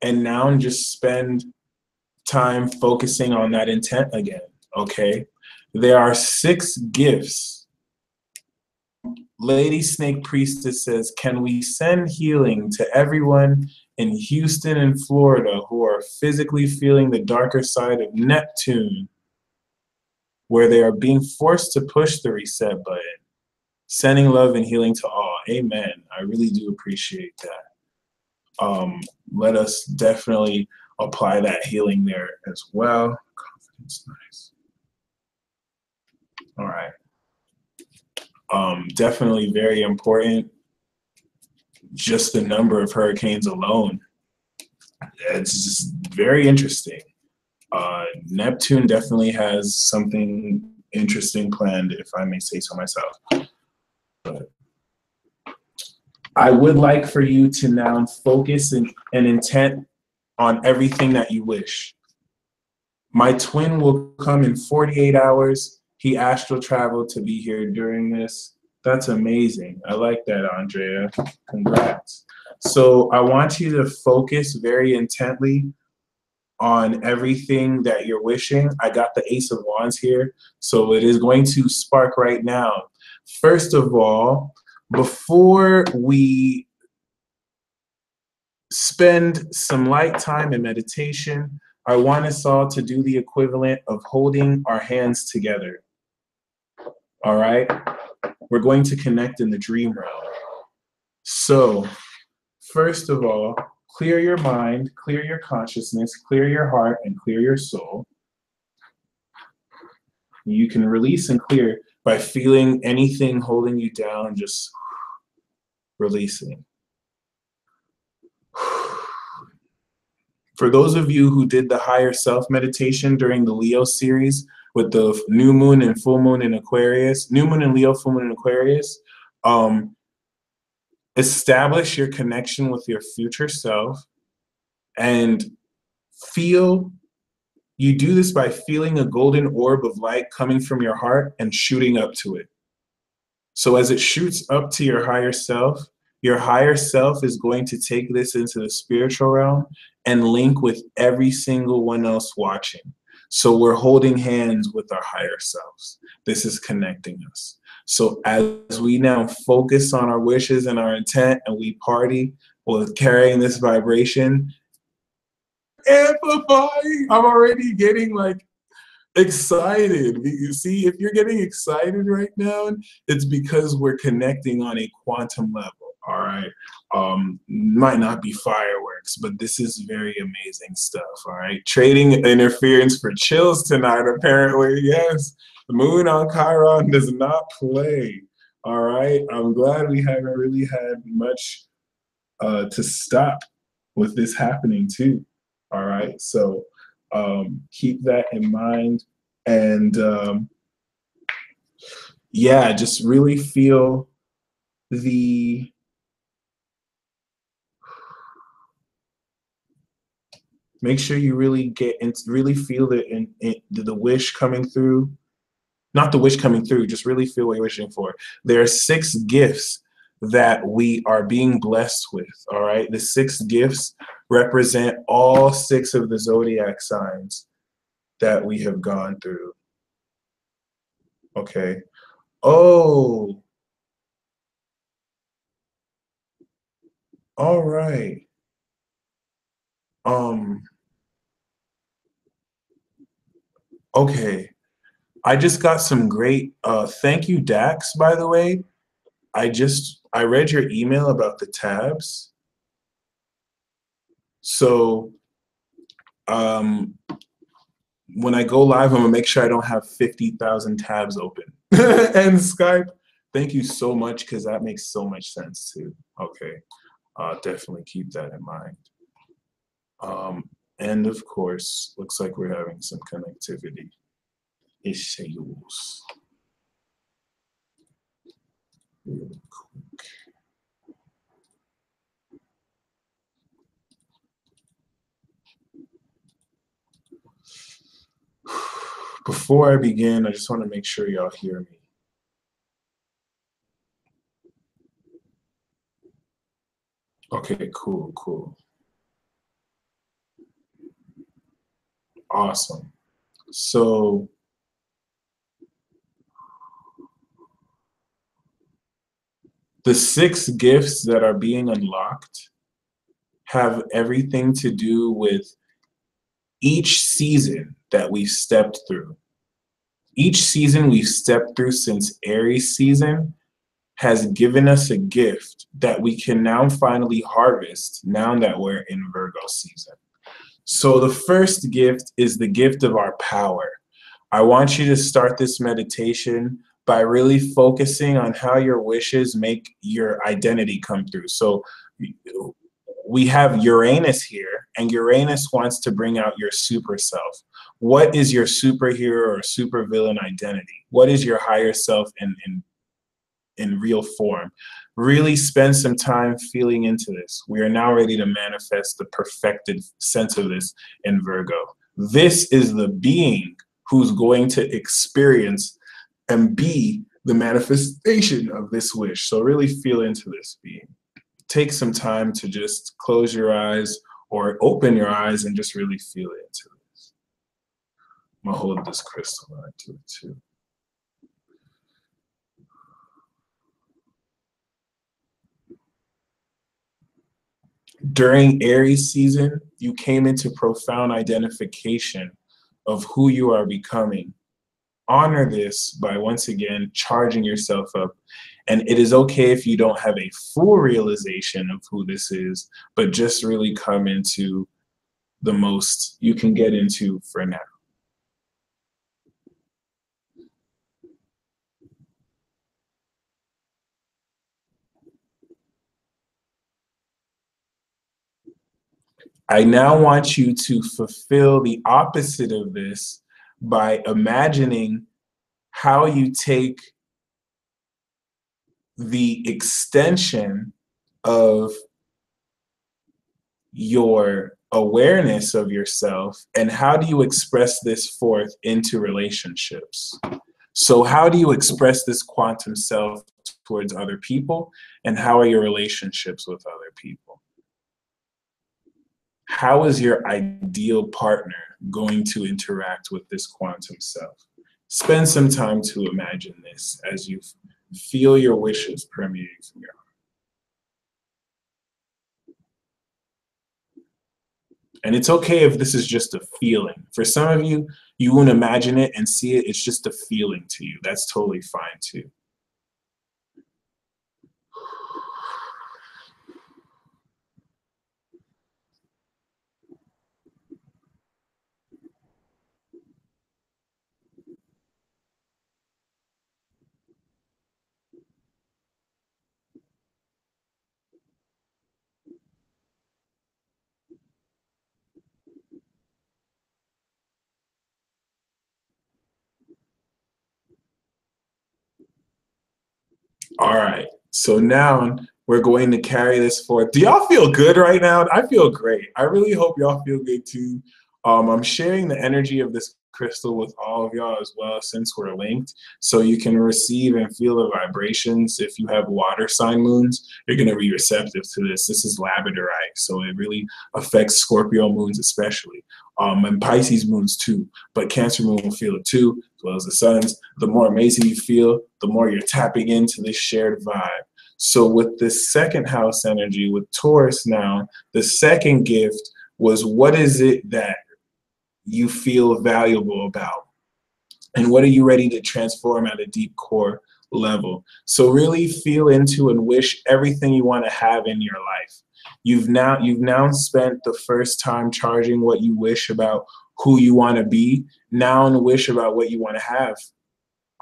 and now just spend time focusing on that intent again, okay? There are 6 gifts. Lady Snake Priestess says, can we send healing to everyone in Houston and Florida who are physically feeling the darker side of Neptune, where they are being forced to push the reset button? Sending love and healing to all. Amen. I really do appreciate that. Let us definitely apply that healing there as well. Confidence, nice. All right. Definitely very important. Just the number of hurricanes alone. It's just very interesting. Neptune definitely has something interesting planned, if I may say so myself. But I would like for you to now focus and intent on everything that you wish. My twin will come in 48 hours. He astral traveled to be here during this. That's amazing. I like that, Andrea. Congrats. So I want you to focus very intently on everything that you're wishing. I got the Ace of Wands here, so it is going to spark right now. First of all, before we spend some light time in meditation, I want us all to do the equivalent of holding our hands together. All right? We're going to connect in the dream realm. So, first of all, clear your mind, clear your consciousness, clear your heart, and clear your soul. You can release and clear by feeling anything holding you down, just releasing. For those of you who did the higher self meditation during the Leo series with the new moon and full moon in Aquarius, new moon in Leo, full moon in Aquarius, establish your connection with your future self and you do this by feeling a golden orb of light coming from your heart and shooting up to it. So as it shoots up to your higher self is going to take this into the spiritual realm and link with every single one else watching. So we're holding hands with our higher selves. This is connecting us. So as we now focus on our wishes and our intent and we party with carrying this vibration, amplifying, I'm already getting like excited. You see, if you're getting excited right now, it's because we're connecting on a quantum level. All right. Might not be fireworks, but this is very amazing stuff. All right. Trading interference for chills tonight, apparently. Yes. The moon on Chiron does not play. All right. I'm glad we haven't really had much to stop with this happening too. All right. So keep that in mind. And yeah, just really feel make sure you really really feel the wish coming through. Not the wish coming through, just really feel what you're wishing for. There are 6 gifts that we are being blessed with, all right? The 6 gifts represent all 6 of the zodiac signs that we have gone through. Okay. Oh. All right. Okay. I just got some great thank you, Dax, by the way. I read your email about the tabs. So when I go live, I'm gonna make sure I don't have 50,000 tabs open. And Skype, thank you so much, because that makes so much sense too. Okay, definitely keep that in mind. And of course, looks like we're having some connectivity issues. Really quick. Before I begin, I just want to make sure y'all hear me. Okay, cool, cool. Awesome. So the 6 gifts that are being unlocked have everything to do with each season that we've stepped through. Each season we've stepped through since Aries season has given us a gift that we can now finally harvest now that we're in Virgo season. So the first gift is the gift of our power. I want you to start this meditation by really focusing on how your wishes make your identity come through. So we have Uranus here, and Uranus wants to bring out your super self. What is your superhero or supervillain identity? What is your higher self in real form? Really spend some time feeling into this. We are now ready to manifest the perfected sense of this in Virgo. This is the being who's going to experience and be the manifestation of this wish. So really feel into this being. Take some time to just close your eyes or open your eyes and just really feel into this. I'm gonna hold this crystal on to it too. During Aries season, you came into profound identification of who you are becoming. Honor this by once again charging yourself up. And it is okay if you don't have a full realization of who this is, but just really come into the most you can get into for now. I now want you to fulfill the opposite of this by imagining how you take the extension of your awareness of yourself and how do you express this forth into relationships. So how do you express this quantum self towards other people, and how are your relationships with other people? How is your ideal partner going to interact with this quantum self? Spend some time to imagine this as you feel your wishes permeating from your heart. And it's okay if this is just a feeling. For some of you, you won't imagine it and see it. It's just a feeling to you. That's totally fine too. All right. So now we're going to carry this forth. Do y'all feel good right now? I feel great. I really hope y'all feel good too. I'm sharing the energy of this crystal with all of y'all as well, since we're linked, so you can receive and feel the vibrations. If you have water sign moons, you're going to be receptive to this. This is labradorite, so it really affects Scorpio moons especially, and Pisces moons too, but Cancer moon will feel it too, as well as the suns. The more amazing you feel, the more you're tapping into this shared vibe. So with this second house energy, with Taurus now, the second gift was, what is it that you feel valuable about? And what are you ready to transform at a deep core level? So really feel into and wish everything you want to have in your life. You've now spent the first time charging what you wish about who you want to be. Now wish about what you want to have.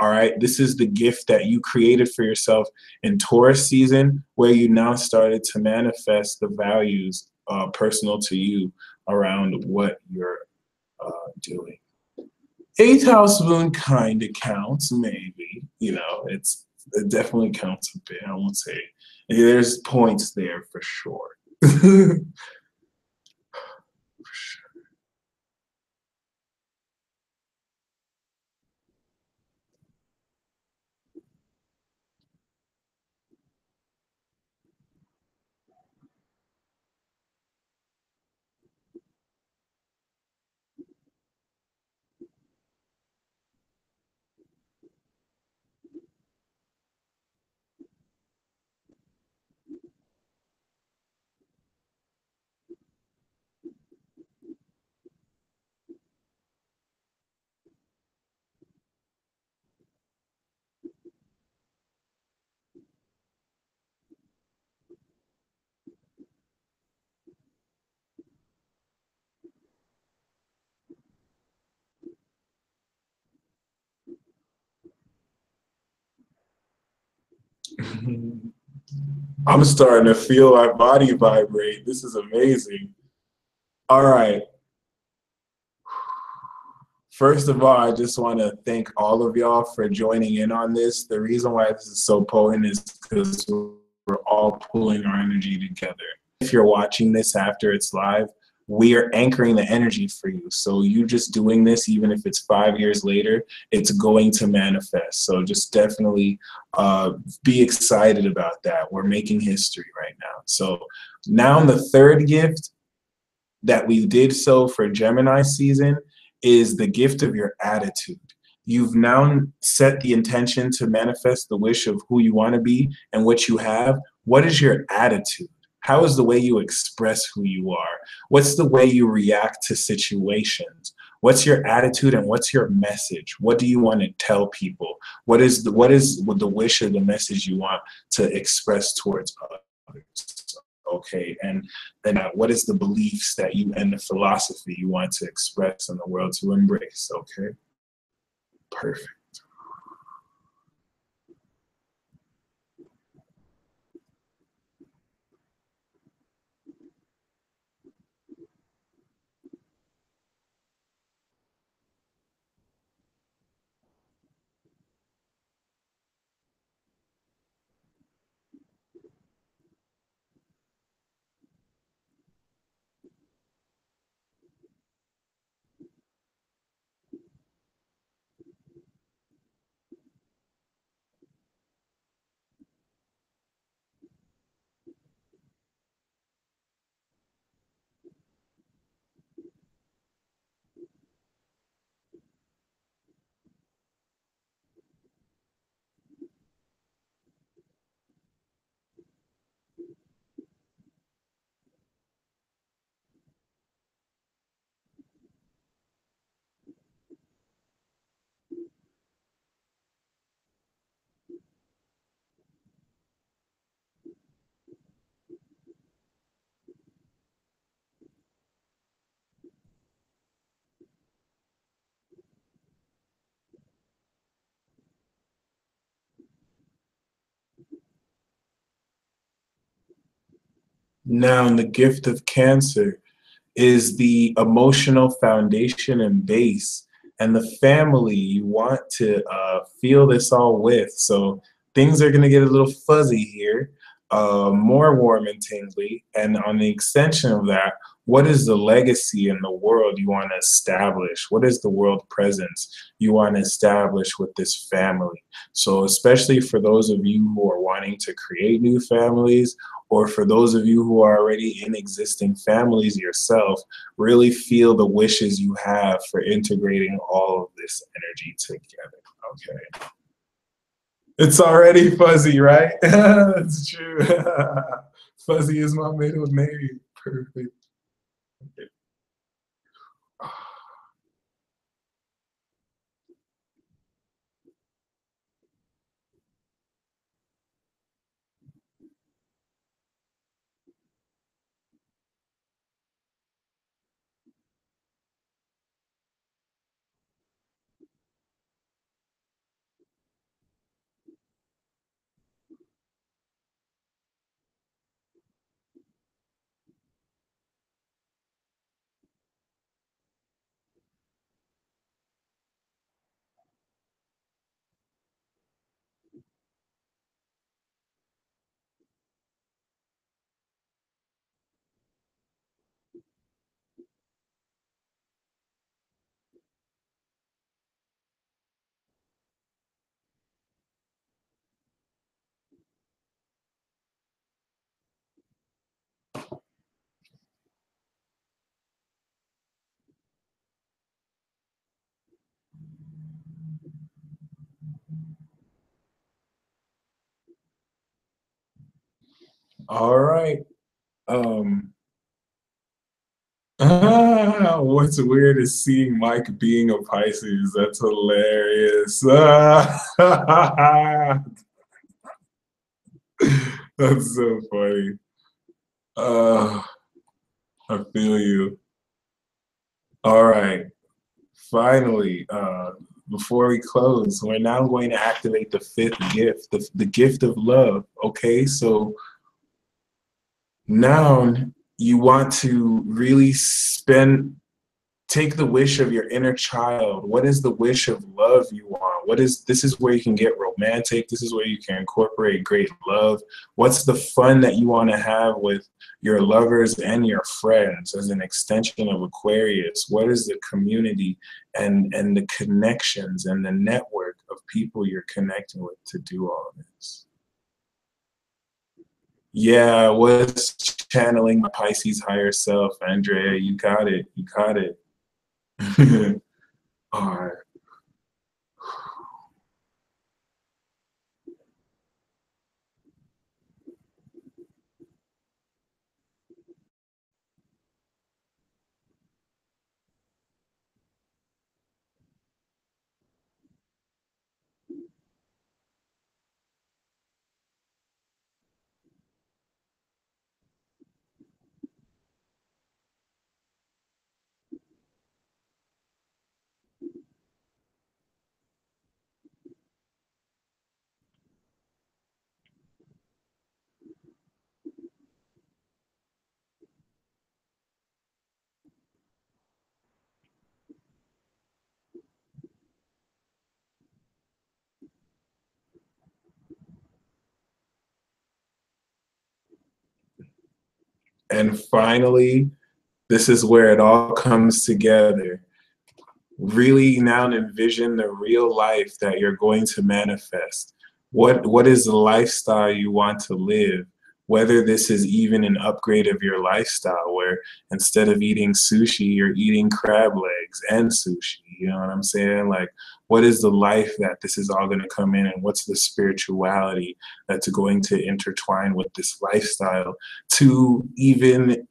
All right, this is the gift that you created for yourself in Taurus season, where you now started to manifest the values personal to you around what you're doing. Eighth house moon kind of counts, maybe. You know, it definitely counts a bit. I won't say there's points there for sure. For sure. I'm starting to feel my body vibrate. This is amazing. All right. First of all, I just want to thank all of y'all for joining in on this. The reason why this is so potent is because we're all pulling our energy together. If you're watching this after it's live, we are anchoring the energy for you. So you just doing this, even if it's 5 years later, it's going to manifest. So just definitely be excited about that. We're making history right now. So now the third gift that we did so for Gemini season is the gift of your attitude. You've now set the intention to manifest the wish of who you want to be and what you have. What is your attitude? How is the way you express who you are? What's the way you react to situations? What's your attitude and what's your message? What do you want to tell people? What is the wish or the message you want to express towards others? Okay, and then what is the beliefs that you and the philosophy you want to express in the world to embrace? Okay, perfect. Now, the gift of Cancer is the emotional foundation and base, and the family you want to feel this all with. So things are going to get a little fuzzy here, more warm and tingly. And on the extension of that, what is the legacy in the world you want to establish? What is the world presence you want to establish with this family? So especially for those of you who are wanting to create new families, or for those of you who are already in existing families yourself, really feel the wishes you have for integrating all of this energy together. Okay. It's already fuzzy, right? That's true. Fuzzy is my middle name. Perfect. Okay. All right. Um, what's weird is seeing Mike being a Pisces. That's hilarious. That's so funny. Uh, I feel you. All right. Finally, before we close, we're now going to activate the fifth gift, the gift of love. Okay, so now you want to really spend take the wish of your inner child. What is the wish of love you want? This is where you can get romantic. This is where you can incorporate great love. What's the fun that you want to have with your lovers and your friends as an extension of Aquarius? What is the community and the connections and the network of people you're connecting with to do all of this? Yeah, what's channeling my Pisces higher self, Andrea? You got it. You got it. All right. And finally, this is where it all comes together. Really now envision the real life that you're going to manifest. What is the lifestyle you want to live? Whether this is even an upgrade of your lifestyle where instead of eating sushi, you're eating crab legs and sushi. You know what I'm saying? Like, what is the life that this is all going to come in, and what's the spirituality that's going to intertwine with this lifestyle to even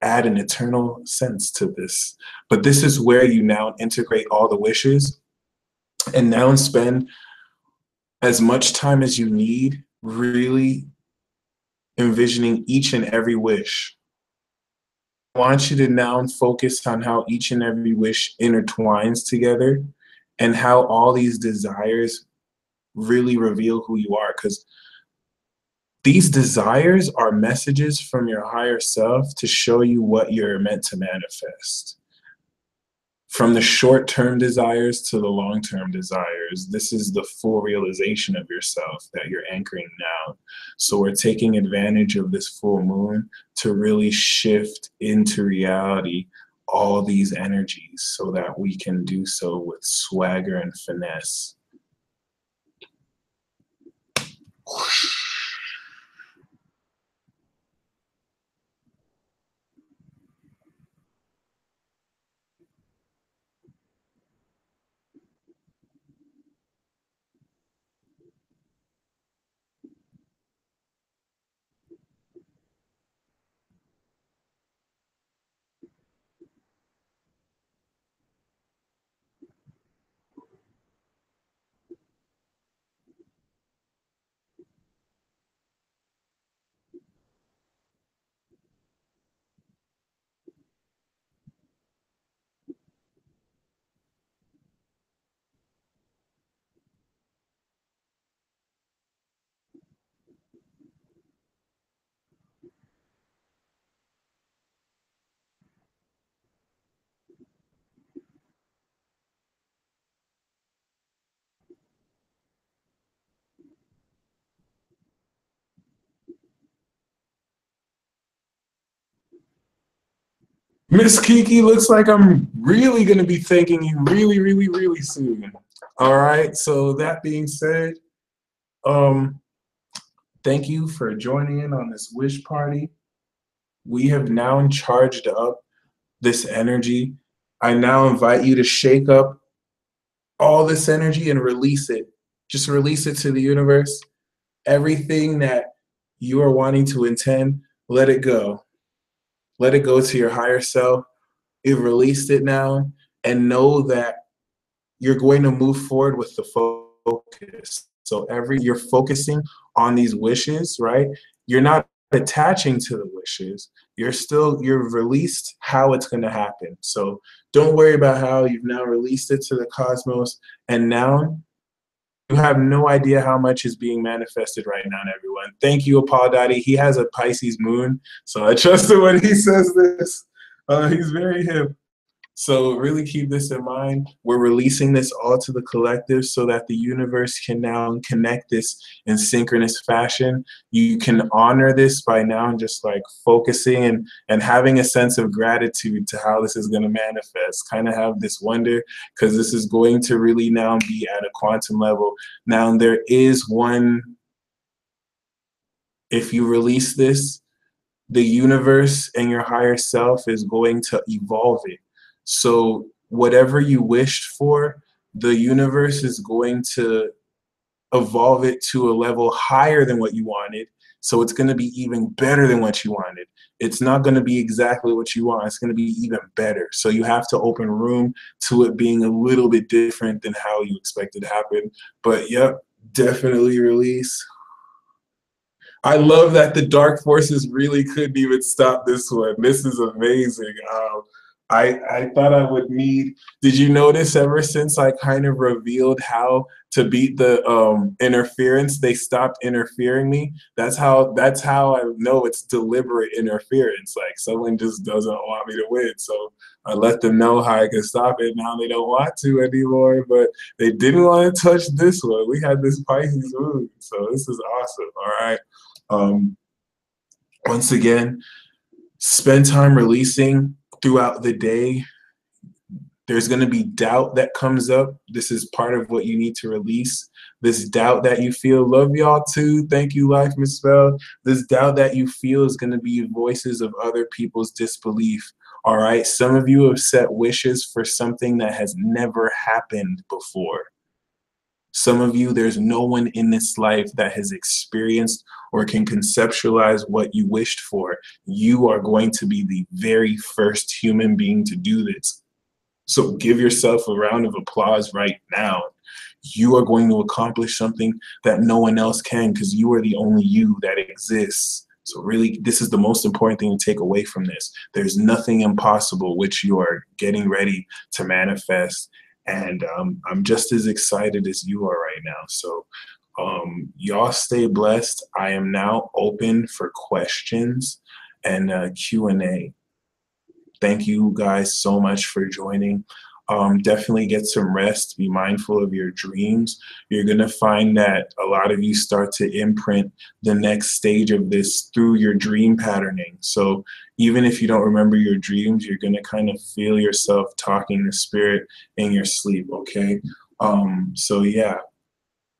add an eternal sense to this. But this is where you now integrate all the wishes and now spend as much time as you need really envisioning each and every wish. I want you to now focus on how each and every wish intertwines together and how all these desires really reveal who you are, because these desires are messages from your higher self to show you what you're meant to manifest. From the short-term desires to the long-term desires, this is the full realization of yourself that you're anchoring now. So we're taking advantage of this full moon to really shift into reality all these energies so that we can do so with swagger and finesse. Miss Kiki, looks like I'm really going to be thanking you really, really, really soon. All right. So that being said, um, thank you for joining in on this wish party. We have now charged up this energy. I now invite you to shake up all this energy and release it. Just release it to the universe. Everything that you are wanting to intend, let it go. Let it go to your higher self. You've released it now, and know that you're going to move forward with the focus. So you're focusing on these wishes, right? You're not attaching to the wishes. You've released how it's going to happen. So don't worry about how you've now released it to the cosmos, and now you have no idea how much is being manifested right now, everyone. Thank you, Apollo Daddy. He has a Pisces moon, so I trust it when he says this. He's very hip. So really keep this in mind. We're releasing this all to the collective so that the universe can now connect this in synchronous fashion. You can honor this by now just like focusing and having a sense of gratitude to how this is going to manifest. Kind of have this wonder because this is going to really now be at a quantum level. Now there is one, if you release this, the universe and your higher self is going to evolve it. So whatever you wished for, the universe is going to evolve it to a level higher than what you wanted. So it's going to be even better than what you wanted. It's not going to be exactly what you want. It's going to be even better. So you have to open room to it being a little bit different than how you expect it to happen. But yep, definitely release. I love that the dark forces really couldn't even stop this one. This is amazing. I thought I would need. Did you notice ever since I kind of revealed how to beat the interference, they stopped interfering me? That's how I know it's deliberate interference. Like someone just doesn't want me to win, so I let them know how I can stop it. Now they don't want to anymore, but they didn't want to touch this one. We had this Pisces moon, so this is awesome. All right. Um, Once again, spend time releasing throughout the day. There's going to be doubt that comes up. This is part of what you need to release. This doubt that you feel. Love y'all too. Thank you, Life Misspelled. This doubt that you feel is going to be voices of other people's disbelief. All right. Some of you have set wishes for something that has never happened before. Some of you, there's no one in this life that has experienced or can conceptualize what you wished for. You are going to be the very first human being to do this. So give yourself a round of applause right now. You are going to accomplish something that no one else can because you are the only you that exists. So really, this is the most important thing to take away from this. There's nothing impossible which you are getting ready to manifest. And I'm just as excited as you are right now. So y'all stay blessed. I am now open for questions and Q&A. Thank you guys so much for joining. Definitely get some rest. Be mindful of your dreams. You're going to find that a lot of you start to imprint the next stage of this through your dream patterning. So even if you don't remember your dreams, you're going to kind of feel yourself talking to spirit in your sleep, okay? So yeah.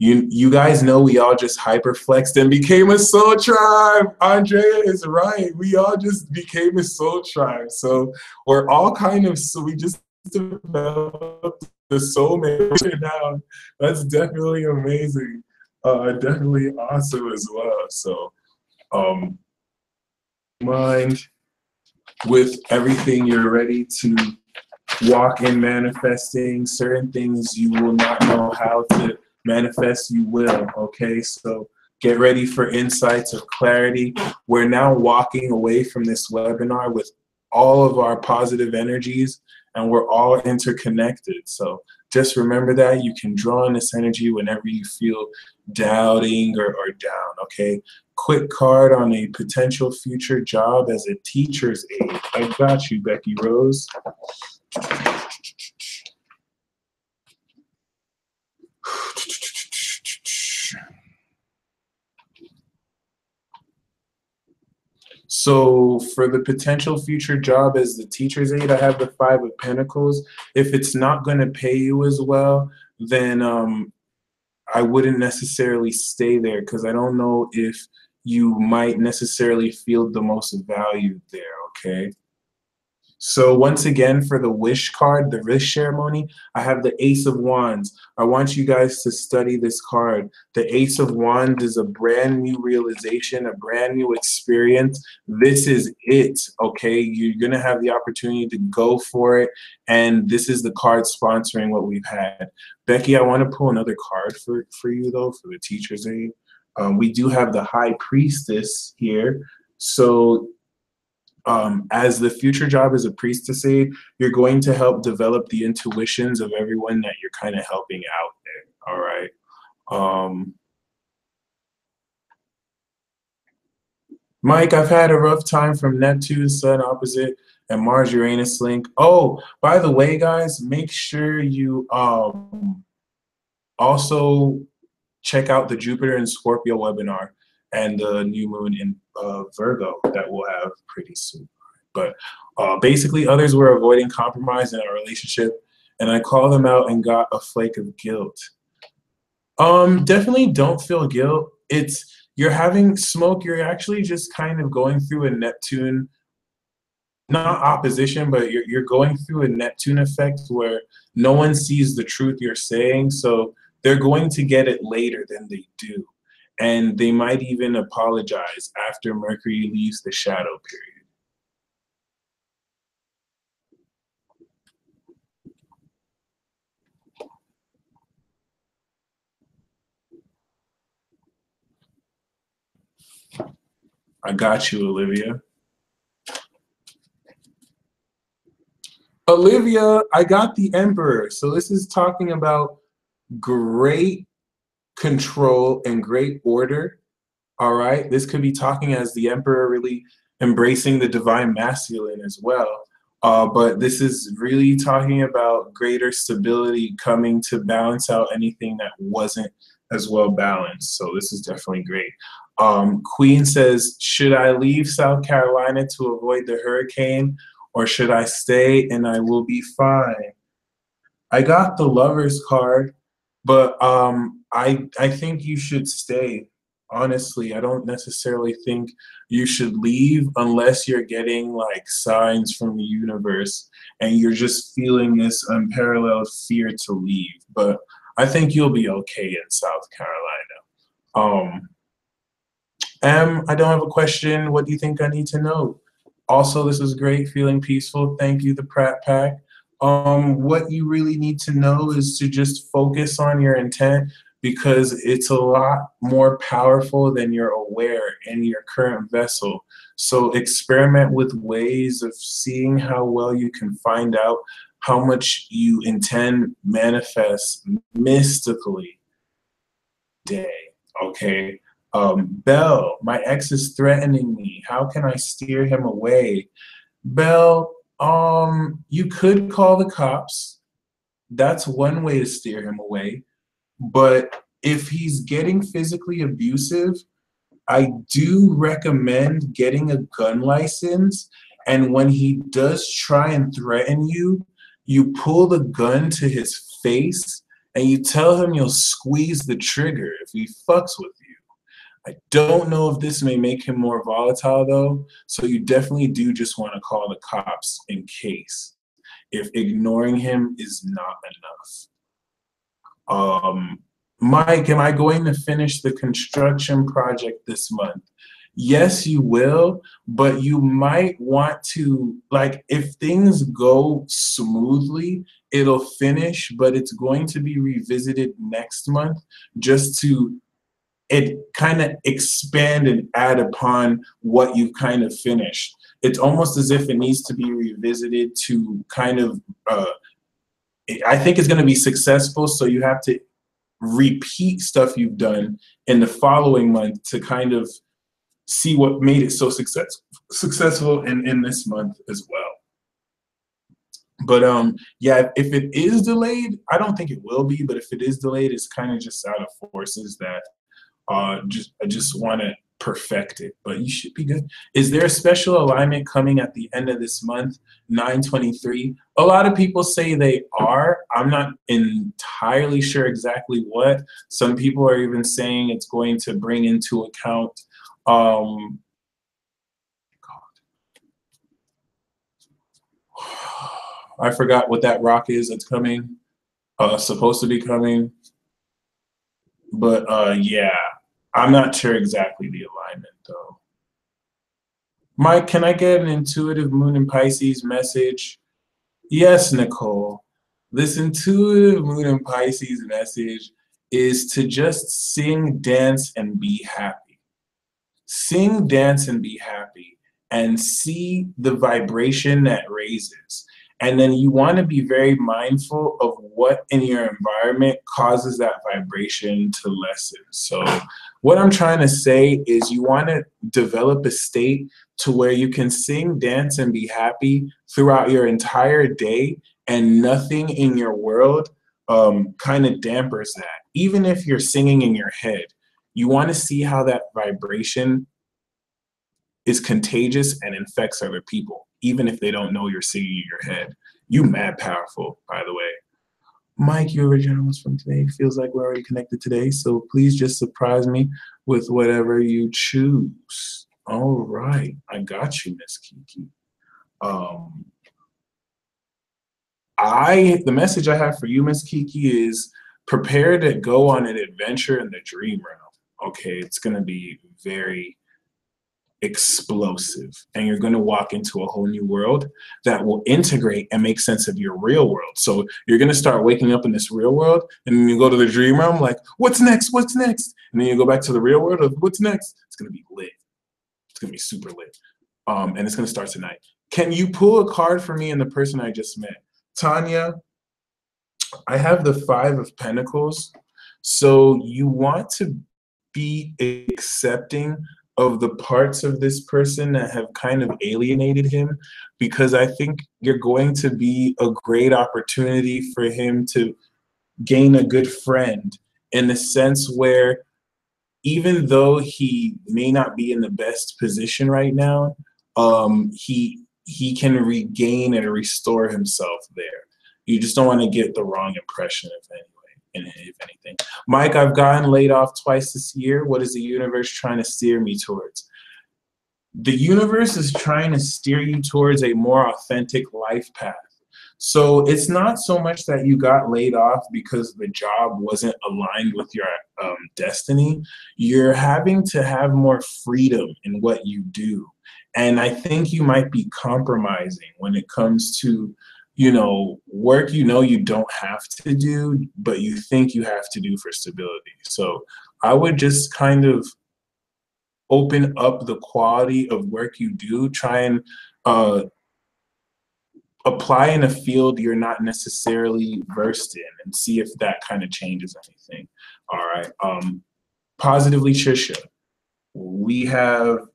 You guys know we all just hyperflexed and became a soul tribe. Andrea is right. We all just became a soul tribe. So we're all kind of, so we just developed the soulmate now. That's definitely amazing. Definitely awesome as well. So mind with everything you're ready to walk in manifesting certain things you will not know how to manifest, you will. Okay, so get ready for insights of clarity. We're now walking away from this webinar with all of our positive energies and we're all interconnected. So just remember that you can draw on this energy whenever you feel doubting or down. Okay, quick card on a potential future job as a teacher's aide. I got you, Becky Rose. So for the potential future job as the teacher's aide, I have the Five of Pentacles. If it's not going to pay you as well, then I wouldn't necessarily stay there because I don't know if you might necessarily feel the most valued there, okay? So once again, for the wish card, the wish ceremony, I have the Ace of Wands. I want you guys to study this card. The Ace of Wands is a brand new realization, a brand new experience. This is it, okay? You're going to have the opportunity to go for it, and this is the card sponsoring what we've had. Becky, I want to pull another card for you, though, for the teacher's aid. We do have the High Priestess here. So as the future job as a priestess aide, you're going to help develop the intuitions of everyone that you're kind of helping out there. All right. Mike, I've had a rough time from Neptune, Sun opposite, and Mars Uranus link. Oh, by the way, guys, make sure you also check out the Jupiter and Scorpio webinar and the new moon in Virgo that we'll have pretty soon. But basically, others were avoiding compromise in our relationship, and I called them out and got a flake of guilt. Definitely don't feel guilt. It's you're having smoke. You're actually just kind of going through a Neptune, not opposition, but you're going through a Neptune effect where no one sees the truth you're saying. So they're going to get it later than they do. And they might even apologize after Mercury leaves the shadow period. I got you, Olivia. Olivia, I got the Emperor. So this is talking about great control and great order. All right. This could be talking as the Emperor really embracing the divine masculine as well. But this is really talking about greater stability coming to balance out anything that wasn't as well balanced. So this is definitely great. Queen says, should I leave South Carolina to avoid the hurricane or should I stay and I will be fine? I got the Lovers card, but I think you should stay. Honestly, I don't necessarily think you should leave unless you're getting like signs from the universe and you're just feeling this unparalleled fear to leave. But I think you'll be okay in South Carolina. I don't have a question. What do you think I need to know? Also, this was great, feeling peaceful. Thank you, the Pratt Pack. What you really need to know is to just focus on your intent because it's a lot more powerful than you're aware in your current vessel. So experiment with ways of seeing how well you can find out how much you intend manifest mystically day. Okay. Belle, my ex is threatening me. How can I steer him away? Belle, you could call the cops. That's one way to steer him away. But if he's getting physically abusive, I do recommend getting a gun license. And when he does try and threaten you, you pull the gun to his face and you tell him you'll squeeze the trigger if he fucks with you. I don't know if this may make him more volatile though, so you definitely do just want to call the cops in case if ignoring him is not enough. Mike, am I going to finish the construction project this month? Yes, you will, but you might want to, like, if things go smoothly, it'll finish, but it's going to be revisited next month just to it kind of expand and add upon what you've kind of finished. It's almost as if it needs to be revisited to kind of, I think it's going to be successful. So you have to repeat stuff you've done in the following month to kind of see what made it so successful in this month as well. But yeah, if it is delayed, I don't think it will be, but if it is delayed, it's kind of just out of forces that I just want to perfect it, but you should be good. Is there a special alignment coming at the end of this month, 9/23? A lot of people say they are. I'm not entirely sure exactly what. Some people are even saying it's going to bring into account I forgot what that rock is that's coming, supposed to be coming. But yeah, I'm not sure exactly the alignment though. Mike, can I get an intuitive moon in Pisces message? Yes, Nicole. This intuitive moon in Pisces message is to just sing, dance, and be happy. Sing, dance, and be happy, and see the vibration that raises. And then you want to be very mindful of what in your environment causes that vibration to lessen. So what I'm trying to say is you want to develop a state to where you can sing, dance, and be happy throughout your entire day, and nothing in your world kind of dampers that. Even if you're singing in your head, you want to see how that vibration is contagious and infects other people, even if they don't know you're singing in your head. You mad powerful, by the way. Mike, your original was from today. Feels like we're already connected today, so please just surprise me with whatever you choose. All right, I got you, Miss Kiki. The message I have for you, Miss Kiki, is prepare to go on an adventure in the dream realm. Okay, it's gonna be very explosive, and you're going to walk into a whole new world that will integrate and make sense of your real world. So you're going to start waking up in this real world, and then you go to the dream realm like, what's next, what's next, and then you go back to the real world of what's next. It's going to be lit. It's going to be super lit, and it's going to start tonight. Can you pull a card for me and the person I just met? Tanya, I have the 5 of Pentacles. So you want to be accepting of the parts of this person that have kind of alienated him, because I think you're going to be a great opportunity for him to gain a good friend, in the sense where even though he may not be in the best position right now, he can regain and restore himself there. You just don't want to get the wrong impression of anyway, if anything. Mike, I've gotten laid off twice this year. What is the universe trying to steer me towards? The universe is trying to steer you towards a more authentic life path. So it's not so much that you got laid off because the job wasn't aligned with your destiny. You're having to have more freedom in what you do. And I think you might be compromising when it comes to, work you don't have to do, but you think you have to do for stability. So I would just kind of open up the quality of work you do. Try and apply in a field you're not necessarily versed in, and see if that kind of changes anything. All right. Positively, Trisha, we have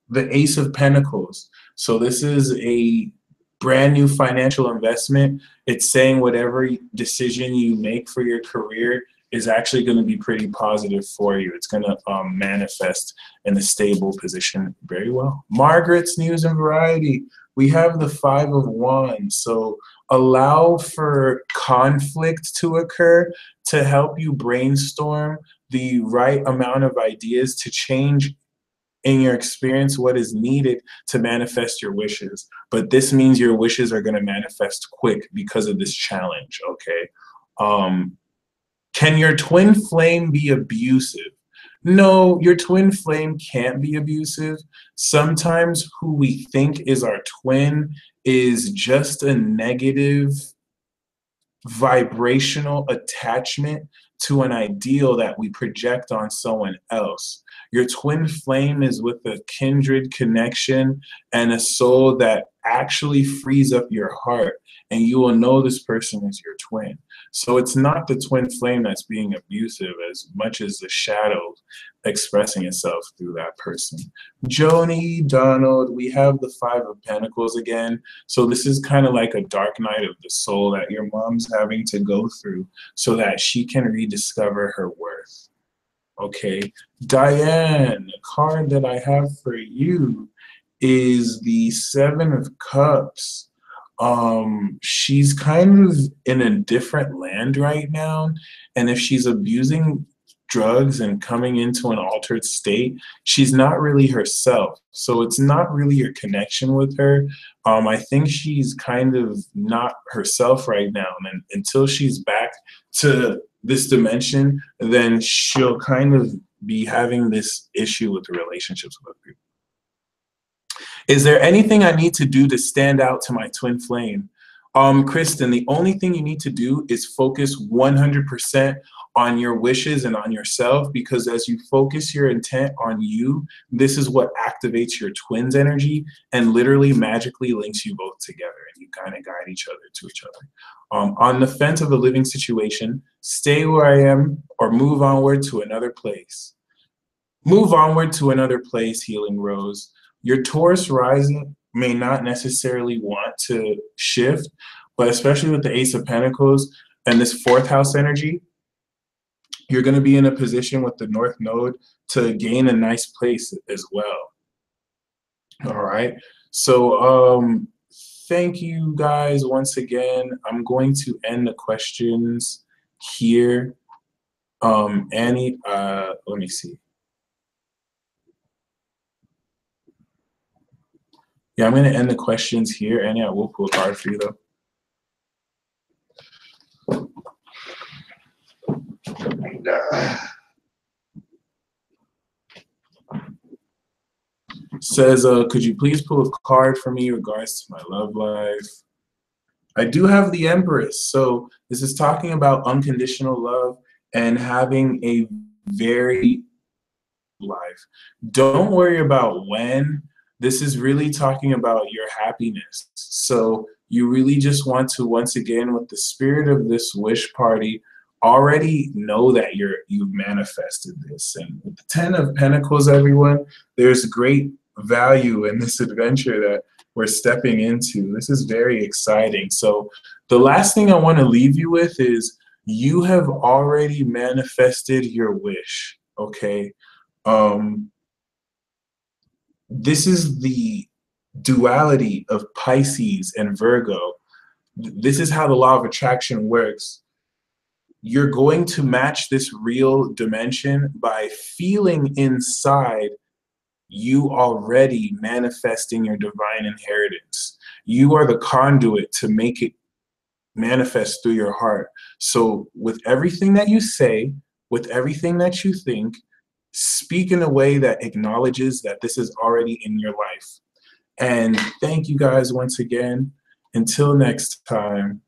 the Ace of Pentacles. So this is a brand new financial investment. It's saying whatever decision you make for your career is actually going to be pretty positive for you. It's going to manifest in a stable position very well. Margaret's News and Variety. We have the 5 of Wands. So allow for conflict to occur to help you brainstorm the right amount of ideas to change in your experience what is needed to manifest your wishes. But this means your wishes are going to manifest quick because of this challenge, okay? Can your twin flame be abusive? No, your twin flame can't be abusive. Sometimes who we think is our twin is just a negative vibrational attachment to an ideal that we project on someone else. Your twin flame is with a kindred connection and a soul that actually frees up your heart, and you will know this person is your twin. So it's not the twin flame that's being abusive as much as the shadow expressing itself through that person. Joni, Donald, we have the 5 of Pentacles again. So this is kind of like a dark night of the soul that your mom's having to go through so that she can rediscover her worth. Okay, Diane, the card that I have for you is the 7 of Cups. She's kind of in a different land right now, and if she's abusing drugs and coming into an altered state, she's not really herself. So it's not really your connection with her. I think she's kind of not herself right now, and until she's back to this dimension, then she'll kind of be having this issue with the relationships with other people. Is there anything I need to do to stand out to my twin flame? Kristen, the only thing you need to do is focus 100% on your wishes and on yourself, because as you focus your intent on you, this is what activates your twins energy and literally magically links you both together, and you kind of guide each other to each other. On the fence of a living situation, stay where I am or move onward to another place. Move onward to another place, Healing Rose. Your Taurus rising may not necessarily want to shift, but especially with the Ace of Pentacles and this fourth house energy, you're going to be in a position with the North Node to gain a nice place as well. All right. So thank you guys once again. I'm going to end the questions here. Annie, let me see. Yeah, I'm going to end the questions here. Annie, I will pull a card for you, though. Says, could you please pull a card for me in regards to my love life? I do have the Empress. So this is talking about unconditional love and having a very life. Don't worry about when. This is really talking about your happiness. So you really just want to, once again, with the spirit of this wish party, already know that you've manifested this. And with the 10 of Pentacles, everyone, there's great value in this adventure that we're stepping into. This is very exciting. So the last thing I want to leave you with is you have already manifested your wish, okay? This is the duality of Pisces and Virgo. This is how the law of attraction works. You're going to match this real dimension by feeling inside you already manifesting your divine inheritance. You are the conduit to make it manifest through your heart. So with everything that you say, with everything that you think, speak in a way that acknowledges that this is already in your life. And thank you guys once again. Until next time.